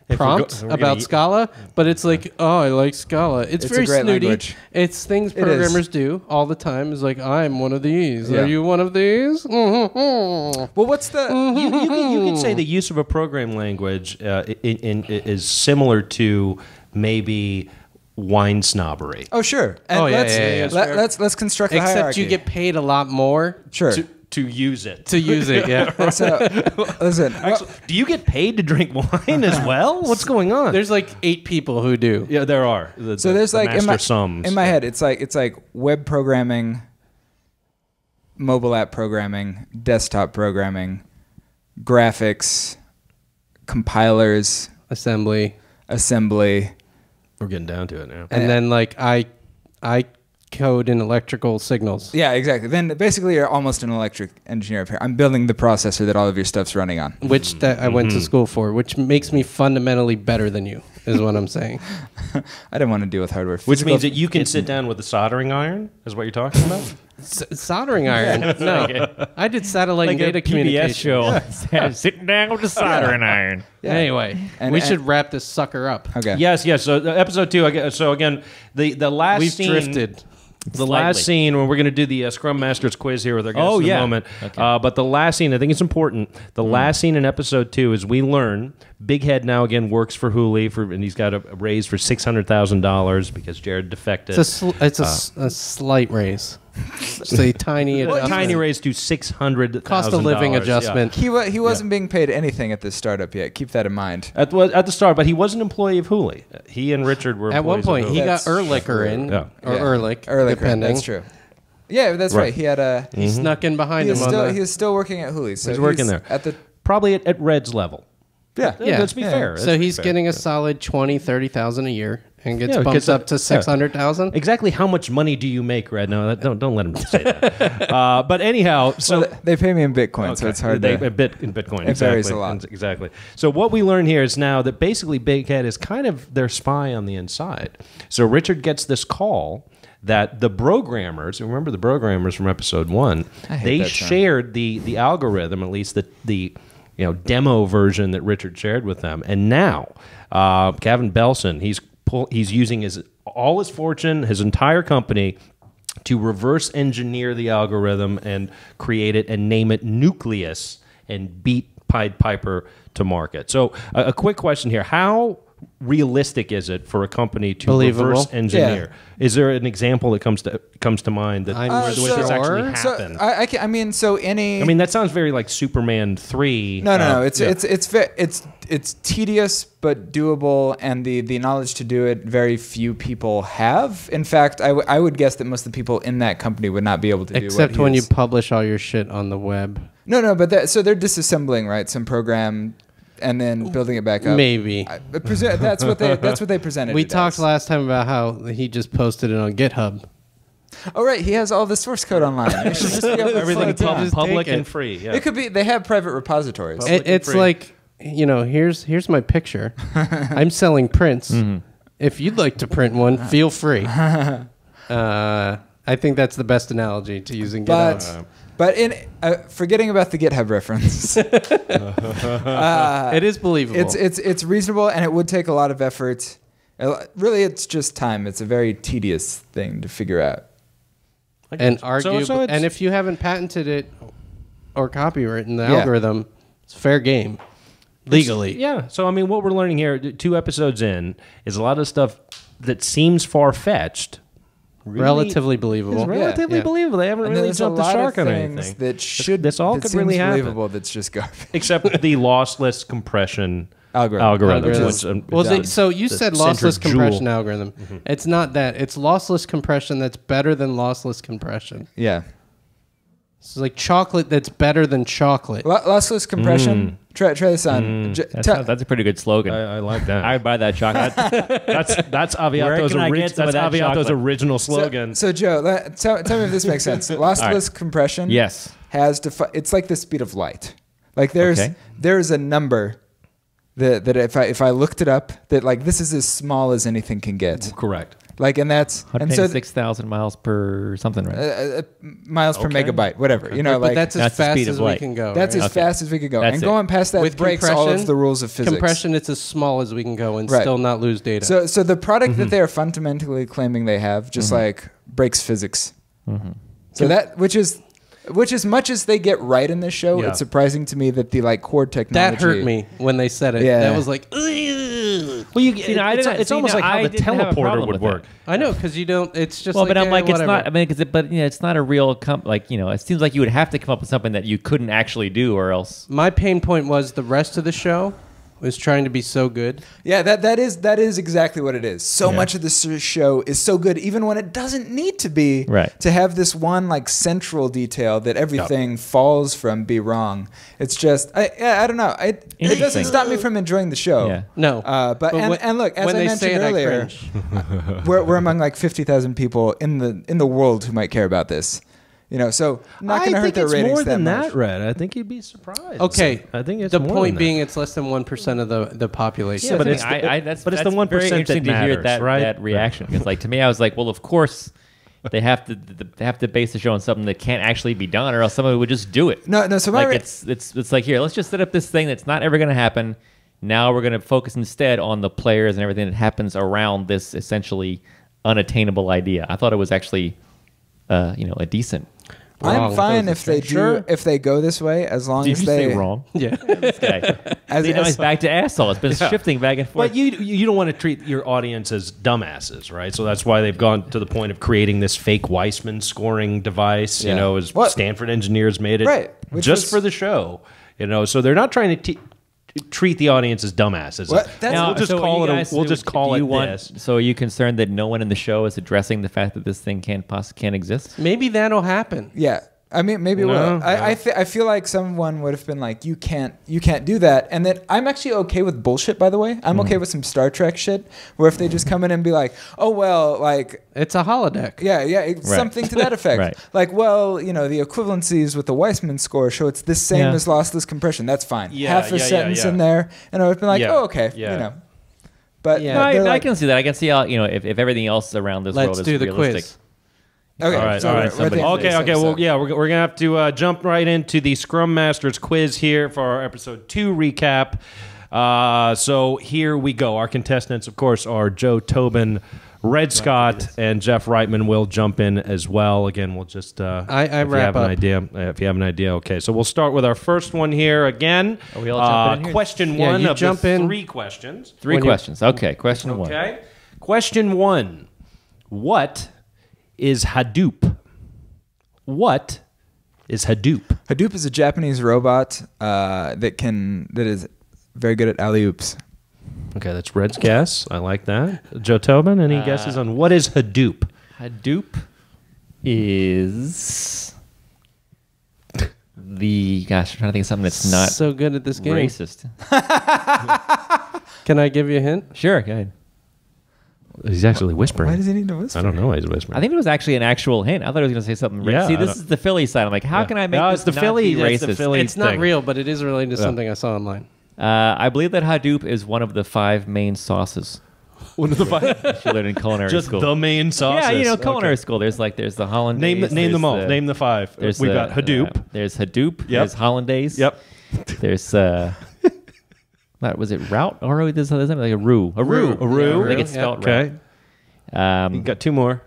If we're prompt we're gonna about eat- Scala, but it's like, oh, I like Scala. It's It's a very great snooty. language. It's things It is. programmers do all the time. It's like, I'm one of these. Yeah. Are you one of these? Well, what's the? you can say the use of a program language is similar to maybe wine snobbery. Oh, sure. And Oh, yeah, let's, yeah, yeah. let's construct the Except hierarchy. you get paid a lot more sure. To use it. to use it. Yeah. So, listen. Do you get paid to drink wine as well? What's going on? There's like 8 people who do. yeah, there are. So there's like in sums. my head, it's like web programming, mobile app programming, desktop programming, graphics, compilers, Assembly. assembly. We're getting down to it now. And then like I code in electrical signals. Yeah, exactly. Then basically you're almost an electric engineer up here. I'm building the processor that all of your stuff's running on. Which that I went to school for, which makes me fundamentally better than you, is what I'm saying. I didn't want to deal with hardware. Which means that you can sit down with a soldering iron, is what you're talking about? Soldering iron. No, I did satellite and data PBS communication. show. Sitting down with the soldering iron. Anyway, And- we should wrap this sucker up. Okay. Yes. So episode 2. So again, the last We've scene. drifted. The last scene when we're going to do the Scrum Masters quiz here with our guests Oh, in a yeah. moment. Okay. But the last scene, I think it's important. The last scene in episode 2 is we learn Big Head now again works for Hooli and he's got a raise for $600,000 because Jared defected. It's a slight raise. It's a tiny adjustment. tiny raise to $600,000. Cost of living adjustment. He wasn't being paid anything at this startup yet. Keep that in mind. At the start, but he was an employee of Hooli. He and Richard were At one employees point, of he Hooli. got That's Ehrlicher in, Yeah. or Yeah. Ehrlich, Ehrlicher, depending. that's true. Yeah, that's Right. right. He had a. He snuck in behind him on He the... is still working at Hooli. So He's working there. at the. Probably at Red's level. Yeah. Let's be fair. So Let's be he's fair. getting a solid 20, 30,000 a year and gets Yeah, bumped gets up to 600,000. Exactly how much money do you make, Red? No, don't let him say that. But anyhow, so Well, they pay me in Bitcoin, so it's hard a to. bit in Bitcoin. It exactly, varies a lot. Exactly. So what we learn here is now that basically Big Head is kind of their spy on the inside. So Richard gets this call that the programmers, remember the programmers from episode 1, they that term. shared the algorithm, at least the demo version that Richard shared with them, and now Gavin Belson, he's using all his fortune, his entire company, to reverse engineer the algorithm and create it and name it Nucleus and beat Pied Piper to market. So a quick question here: how realistic is it for a company to Believable. reverse engineer? Is there an example that comes to mind that I'm where this actually sure. happened? I mean, so any. I mean, that sounds very like Superman 3. No. Yeah. It's tedious but doable, and the knowledge to do it, very few people have. In fact, I would guess that most of the people in that company would not be able to do. Except what when you he's- publish all your shit on the web. No, but so they're disassembling, right? Some program, and then building it back up. Maybe. That's what they presented. We it talked as. last time about how he just posted it on GitHub. Oh right, he has all the source code online. It should just be able to Everything float down. Just public take it. and free. Yeah. It could be. They have private repositories. It's free. like, here's my picture. I'm selling prints. If you'd like to print one, feel free. I think that's the best analogy to using GitHub. But in forgetting about the GitHub reference, It is believable. it's reasonable, and it would take a lot of effort. Really, it's just time. It's a very tedious thing to figure out. and So arguably, it's- and if you haven't patented it or copywritten the Yeah. algorithm, it's fair game legally. Yeah. So I mean, what we're learning here, 2 episodes in, is a lot of stuff that seems far fetched. Relatively believable. It's relatively Yeah. believable. They haven't And really there's a jumped the lot shark of on things anything. that should This all that could seems really happen. believable. That's just garbage. Except the lossless compression algorithm. Algorithms. Which, So you said center lossless jewel. compression algorithm. It's not that. It's lossless compression that's better than lossless compression. Yeah, It's like chocolate that's better than chocolate. lossless compression. Try this on. That's a pretty good slogan. I like that. I would buy that chocolate. That's Aviato's, can I get some of that chocolate? original slogan. So Joe, tell me if this makes sense. Lossless compression. Yes. Has it's like the speed of light. Like there's a number that if I looked it up, that like this is as small as anything can get. Correct. Like, and that's and so 106,000 miles per something, right? miles per megabyte, whatever. You know, But like that's as That's the fast speed of as we light. can go. that's right? as fast as we could go. That's And it. going past that With breaks all of compression- the rules of physics. Compression, it's as small as we can go and Right. still not lose data. So the product that they are fundamentally claiming they have just like breaks physics. So that which as much as they get right in this show, Yeah. it's surprising to me that the like core technology that hurt me when they said it. Yeah. That was like, ugh. Well, it's almost like how the teleporter would work. I know, because you don't. It's just Well, like, but I'm like, whatever. it's not. I mean, it's not a real. It seems like you would have to come up with something that you couldn't actually do, or else. My pain point was the rest of the show was trying to be so good. Yeah, that is exactly what it is. So much of this show is so good, even when it doesn't need to be. Right. To have this one like central detail that everything falls from be wrong. It's just I don't know. It doesn't Interesting. stop me from enjoying the show. Yeah. No, But and look, as when I they mentioned say it, I earlier, cringe. we're among like 50,000 people in the world who might care about this. You know, so not going to hurt their it's ratings more than that that, much. Red. I think you'd be surprised. Okay, I think it's the more point than being it's less than 1% of the population. Yeah, but I it's mean, the- that's but it's the that's 1% very interesting that to hear matters, that right? that reaction. Because like to me, I was like, well, of course. They have to base the show on something that can't actually be done, or else somebody would just do it. No. So my Like it's like, here, let's just set up this thing that's not ever going to happen. Now we're going to focus instead on the players and everything that happens around this essentially unattainable idea. I thought it was actually, a decent. I'm fine if they Sure. if they go this way, as long Did as you say say wrong? yeah, This guy. As, See, now as- he's back to asshole. It's been shifting back and forth. But you don't want to treat your audience as dumbasses, right? So that's why they've gone to the point of creating this fake Weissman scoring device. Yeah. You know, as What? Stanford engineers made it Right, which just was- for the show. You know, so they're not trying to treat the audience as dumbasses. What? That's- Now, we'll just so call you it. guys- We'll just call do it you want- this. So are you concerned that no one in the show is addressing the fact that this thing can't exist? maybe that'll happen. yeah. I mean, maybe it will. I feel like someone would have been like, you can't do that. And then I'm actually okay with bullshit, by the way. I'm okay with some Star Trek shit where if they just come in and be like, oh, well, like... It's a holodeck. Yeah, something to that effect. Right. Like, well, you know, the equivalencies with the Weissman score show it's the same as lossless compression. That's fine. Half a sentence in there. And I would have been like, oh, okay, you know. But no, I can see that. I can see how, you know, if everything else around this world is do the realistic. quiz. Okay, all right. Okay. Well, yeah, we're gonna have to jump right into the Scrum Masters quiz here for our episode 2 recap. So here we go. Our contestants, of course, are Joe Tobin, Red Scott, and Jeff Reitman will jump in as well. Again, we'll just I if wrap up. If you have an idea, okay. So we'll start with our first one here again. Are we all jumping in here? Question Yeah, one you of jump the in. 3 questions. Three questions. Okay, question one. Okay. Question 1. What is Hadoop? What is Hadoop? Hadoop is a Japanese robot that is very good at alley-oops. Okay, that's Red's guess. I like that. Joe Tobin, any guesses on what is Hadoop? Hadoop is the... Gosh, I'm trying to think of something that's not So good at this game. racist. Can I give you a hint? Sure, go ahead. He's actually whispering. Why does he need to whisper? I don't know why he's whispering. I think it was actually an actual hint. I thought I was going to say something racist. Yeah, See, I this don't- is the Philly side. I'm like, how can I make No, this it's the not Philly- be it's racist? the Philly It's not thing. real, but it is related to something I saw online. I believe that Hadoop is one of the 5 main sauces One of the 5. you learned in culinary Just school. the main sauces. Yeah, you know, culinary Okay. school. There's the hollandaise. Name them all. there's Name the 5. There's We've got Hadoop. There's Hadoop. Yep. There's hollandaise. Yep. There's was it route? Or there's like a roux. A roux. A roux. I think it's spelled Okay. right. You got 2 more.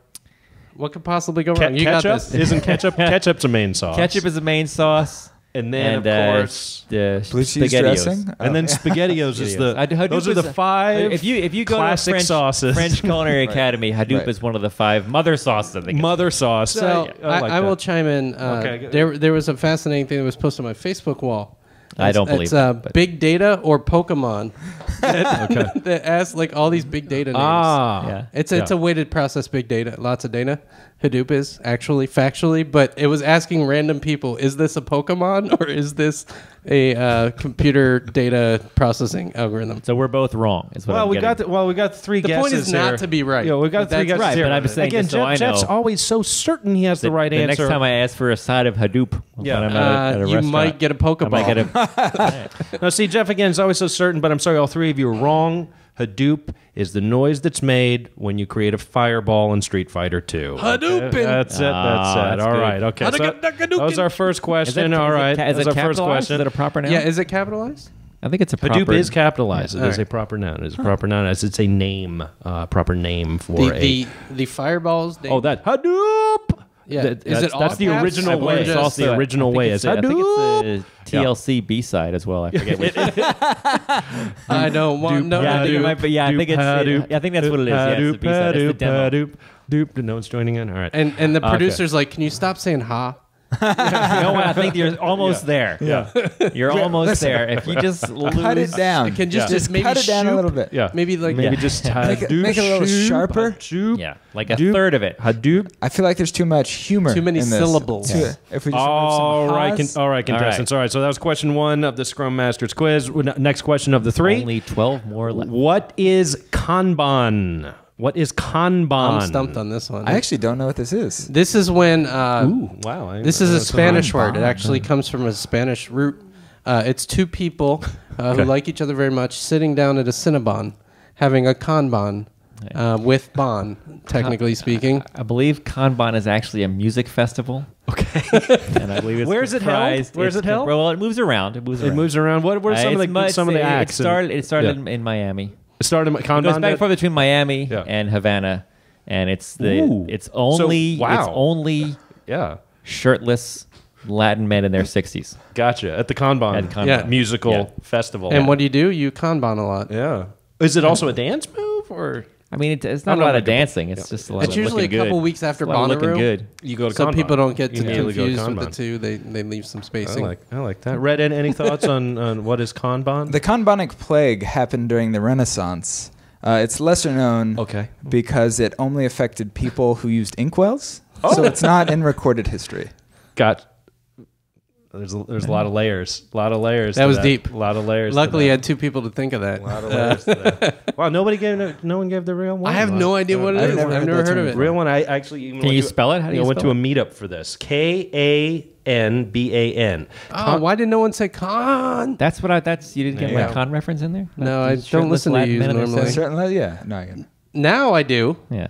What could possibly go wrong? You got Ketchup? this. Isn't ketchup? Ketchup's a main sauce. Ketchup is the main sauce. And then, And of course... the Blue cheese SpaghettiOs. dressing? And then SpaghettiOs is the... Hadoop Those are the is 5 If you go classic to French, sauces. French Culinary Academy, Hadoop Right. is one of the 5 mother sauces. I think. Mother sauce. So like I will that. chime in. Okay, good. There was a fascinating thing that was posted on my Facebook wall. I don't believe it's that, but- big data or Pokemon that asks like all these big data names. Yeah. It's a way to process big data, lots of data. Hadoop is actually factually, but it was asking random people: is this a Pokemon or is this a computer data processing algorithm? So we're both wrong. Is what I'm we getting. got 3 The guesses point is not here. to be right. Yeah, we got 3 That's guesses right, here. but I'm just saying Again, just so I Jeff's know. always so certain he has the right the answer. next time I ask for a side of Hadoop, Yeah. when I'm at a you restaurant, might get a Pokeball. I might get a. Now, see, Jeff again is always so certain, but I'm sorry, all 3 of you are wrong. Hadoop is the noise that's made when you create a fireball in Street Fighter 2. Hadoopin'. That's it. that's All good. right. Okay. So that was our first question. All right. Is That's it our first capitalized? question. Is it a proper noun? Yeah, is it capitalized? I think it's a proper. Hadoop is capitalized. Yeah. It is All a proper noun. It is a proper noun. As it's a name, proper name for The fireballs. Oh, that Hadoop. Yeah. That- Is it all that's the caps? original I way. believe That's the original way. It's I think Hadoop. it's a TLC B side as well. I forget which. I don't want no. Yeah, I think it Hadoop, might be. Yeah, I think it's. Hadoop, I think that's what it is. Yeah, it's the B side. It's the demo. Hadoop, Hadoop. No one's joining in. All right. And the Okay. producer's like, can you stop saying ha? You know what? I think you're almost there. Yeah. You're almost listen. there. If you just lose, Cut it down. Can just Yeah. just maybe cut it down a shoop? little bit. Yeah. Maybe like Maybe Yeah. just Make it Hadoop, a little shoop, sharper. Hadoop, yeah, like a Hadoop, third of it. Hadoop. I feel like there's too much humor. Too many in this. syllables. If we just All remove some right, ha's. all right, contestants. All right, so that was question 1 of the Scrum Masters quiz. Next question of the 3. Only 12 more left. What is Kanban? What is Kanban? I'm stumped on this one. I actually don't know what this is. This is when Ooh, wow. this is a Spanish word. It Kanban. actually comes from a Spanish root. It's 2 people Okay. who like each other very much sitting down at a Cinnabon, having a Kanban with bon, technically speaking. I believe Kanban is actually a music festival. Okay. And I believe it's Where's it held? comprised- Where's it's it held? Well, it moves around. It moves It around. moves around. What are some of the acts? It started in Miami. It started in It Kanban. goes back and forth between Miami Yeah. and Havana, and it's Ooh. it's only So, wow. it's only Yeah. shirtless Latin men in their 60s. Gotcha. At the Kanban, At Kanban. Yeah. musical Yeah. festival. And what do? You Kanban a lot. Yeah. Is it also a dance move or I mean, it's not I'm a not lot of making- dancing. It's just a lot It's of usually a looking couple good. weeks after It's a lot of looking Bonnaroo. good. you go to So Kanban? people don't get You too immediately go to confused with Kanban. the two. They leave some I spacing. like that. Red, any thoughts on what is Kanban? The Kanbanic plague happened during the Renaissance. It's lesser known Okay. because it only affected people who used inkwells. So it's not in recorded history. There's a lot of layers. A lot of layers. That to was deep. A lot of layers. Luckily, I to had two people to think of that. that. A lot of layers. To that. Wow, no one gave the real one. I have no idea what it is. I've never heard of it. Real one. I actually even Can went you to- spell it? How do you I went to spell a meetup for this. Kanban. Oh, why did no one say con? That's what That's you didn't get Yeah. my con reference in there. No, I These don't shirtless listen to Latin you men in their normally. suits? Certainly, yeah. No, I get it. Now I do. Yeah.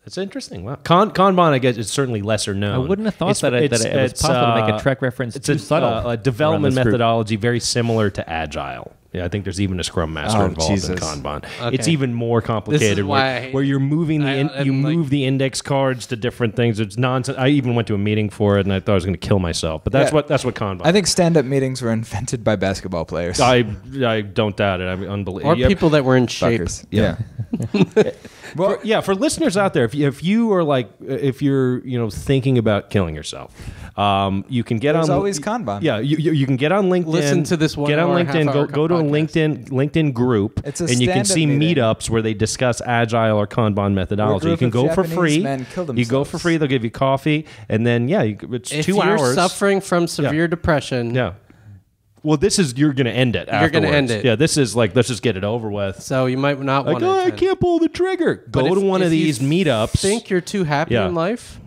That's interesting. Wow. Kanban, I guess, is certainly lesser known. I wouldn't have thought that it was possible to make a Trek reference It's too subtle. a development around this group. methodology very similar to Agile. Yeah, I think there's even a Scrum Master Oh, involved in Jesus. Kanban. Okay. It's even more complicated why I where, hate where you're moving I'm move like- the index cards to different things. It's nonsense. I even went to a meeting for it, and I thought I was going to kill myself. But that's Yeah. what Kanban. I think stand-up meetings were invented by basketball players. I don't doubt it. I mean, unbelievable. Or people that were in shape. Fuckers. Yeah. Well, For listeners out there, if you are if you're thinking about killing yourself, you can get There's on. always Kanban. Yeah, you can get on LinkedIn. Listen to this Get on 1 hour, LinkedIn. half-hour Go to a podcast. LinkedIn group, It's a and you can stand-up see meeting. meetups where they discuss Agile or Kanban methodology. Where a You can group go of for Japanese free. men kill You go for themselves. free. They'll give you coffee, and then it's If 2 you're hours. suffering from severe depression, Yeah. Well, you're going to end it. You're gonna end afterwards. it. Yeah. This is let's just get it over with. so you might not want I to. can't pull the trigger. Go But to if- one of if you these meetups. Think you're too happy Yeah. in life?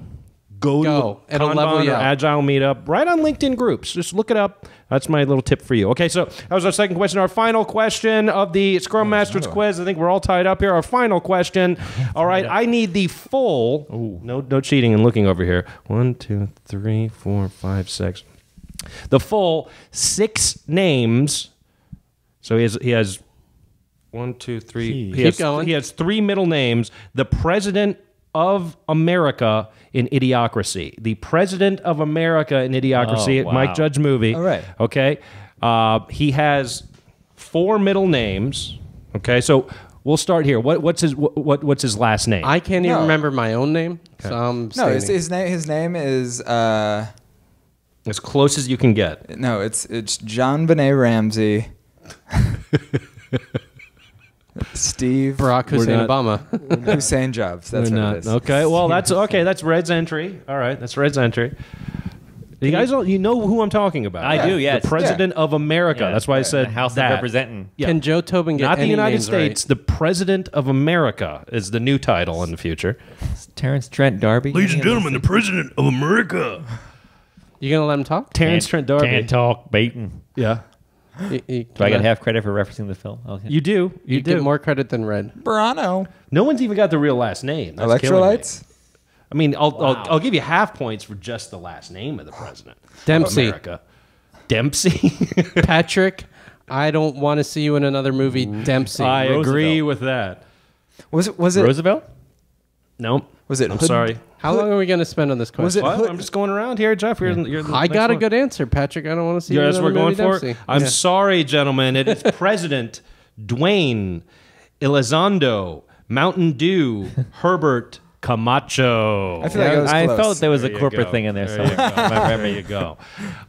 Go Go. to It'll level Kanban you or up. Agile meetup right on LinkedIn groups. Just look it up. That's my little tip for you. Okay, so that was our second question. Our final question of the Scrum Masters quiz. I think we're all tied up here. Our final question. All right, I need the full. No cheating and looking over here. 1, 2, 3, 4, 5, 6. The full 6 names. So he has 1, 2, 3. Keep going. He has 3 middle names. The president of America in Idiocracy. The President of America in Idiocracy. Oh, wow. Mike Judge movie. All right. Okay. He has 4 middle names. Okay. So we'll start here. What's his last name? I can't even No. remember my own name. So I'm no, staying. his name is as close as you can get. it's John Benet Ramsey. Steve Barack Hussein not- Obama. Hussein Jobs. That's We're what not. it is. Okay. Well, that's okay. That's Red's entry. All right. That's Red's entry. You guys all, know who I'm talking about. I do, yes. The President of America. Yeah. That's why I said the House that. of Representing. Yeah. Can Joe Tobin get Not the any United names States. right? The President of America is the new title in the future. Terrence Trent D'Arby. the President of America. You gonna let him talk? Terrence Trent D'Arby. Can't talk, Baton. Yeah. You Do I get half credit for referencing the film? Okay. You do. You get more credit than Red. Brano. No one's even got the real last name. That's killing me. Electrolytes. I mean, I'll give you half points for just the last name of the president. Dempsey. Of America. Dempsey. Patrick, I don't want to see you in another movie. Dempsey. I agree Roosevelt. with that. Was it? Roosevelt? Nope. Was it? I'm Hood- sorry. How long are we going to spend on this question? Was it- Well, I'm just going around here, Jeff. You're the I next got a one. good answer, Patrick. I don't want to see you in Yes, another we're going movie. for it. Dempsey. I'm Yeah. sorry, gentlemen. It is President Dwayne Elizondo Mountain Dew Herbert Camacho. I feel like I was I close. felt there was a There you corporate go. thing in there. There you go. There you go.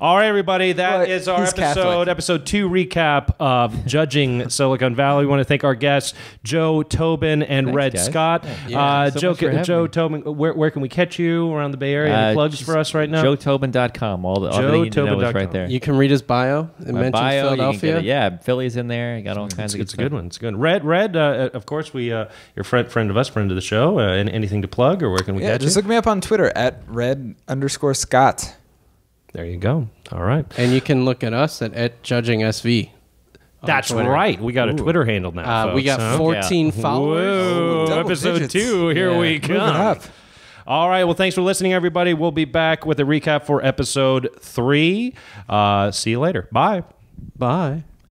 All right, everybody. That Well, is our he's Catholic. episode 2 recap of Judging Silicon Valley. We want to thank our guests, Joe Tobin and Thanks, Red guys. Scott. Yeah, so much for having Joe me. Tobin, where can we catch you around the Bay Area? Any plugs just for us right now? JoeTobin.com. Everything you need to know is JoeTobin.com. right there. You can read his bio. It My mentions bio, you can Philadelphia. get it. Yeah, Philly's in there. You got all kinds of It's a good good one. It's a good one. Red. Of course, your friend of us, friend of the show. Anything to plug, or where can we Yeah, catch just you? look me up on Twitter at red_Scott. There you go. All right. And you can look at us at Judging SV. on That's Twitter. right. We got a Twitter handle now. We got folks, huh? 14 followers. Whoa, double episode digits. 2. Here Yeah. we Moving come. up. All right. Well, thanks for listening, everybody. We'll be back with a recap for episode 3. See you later. Bye. Bye.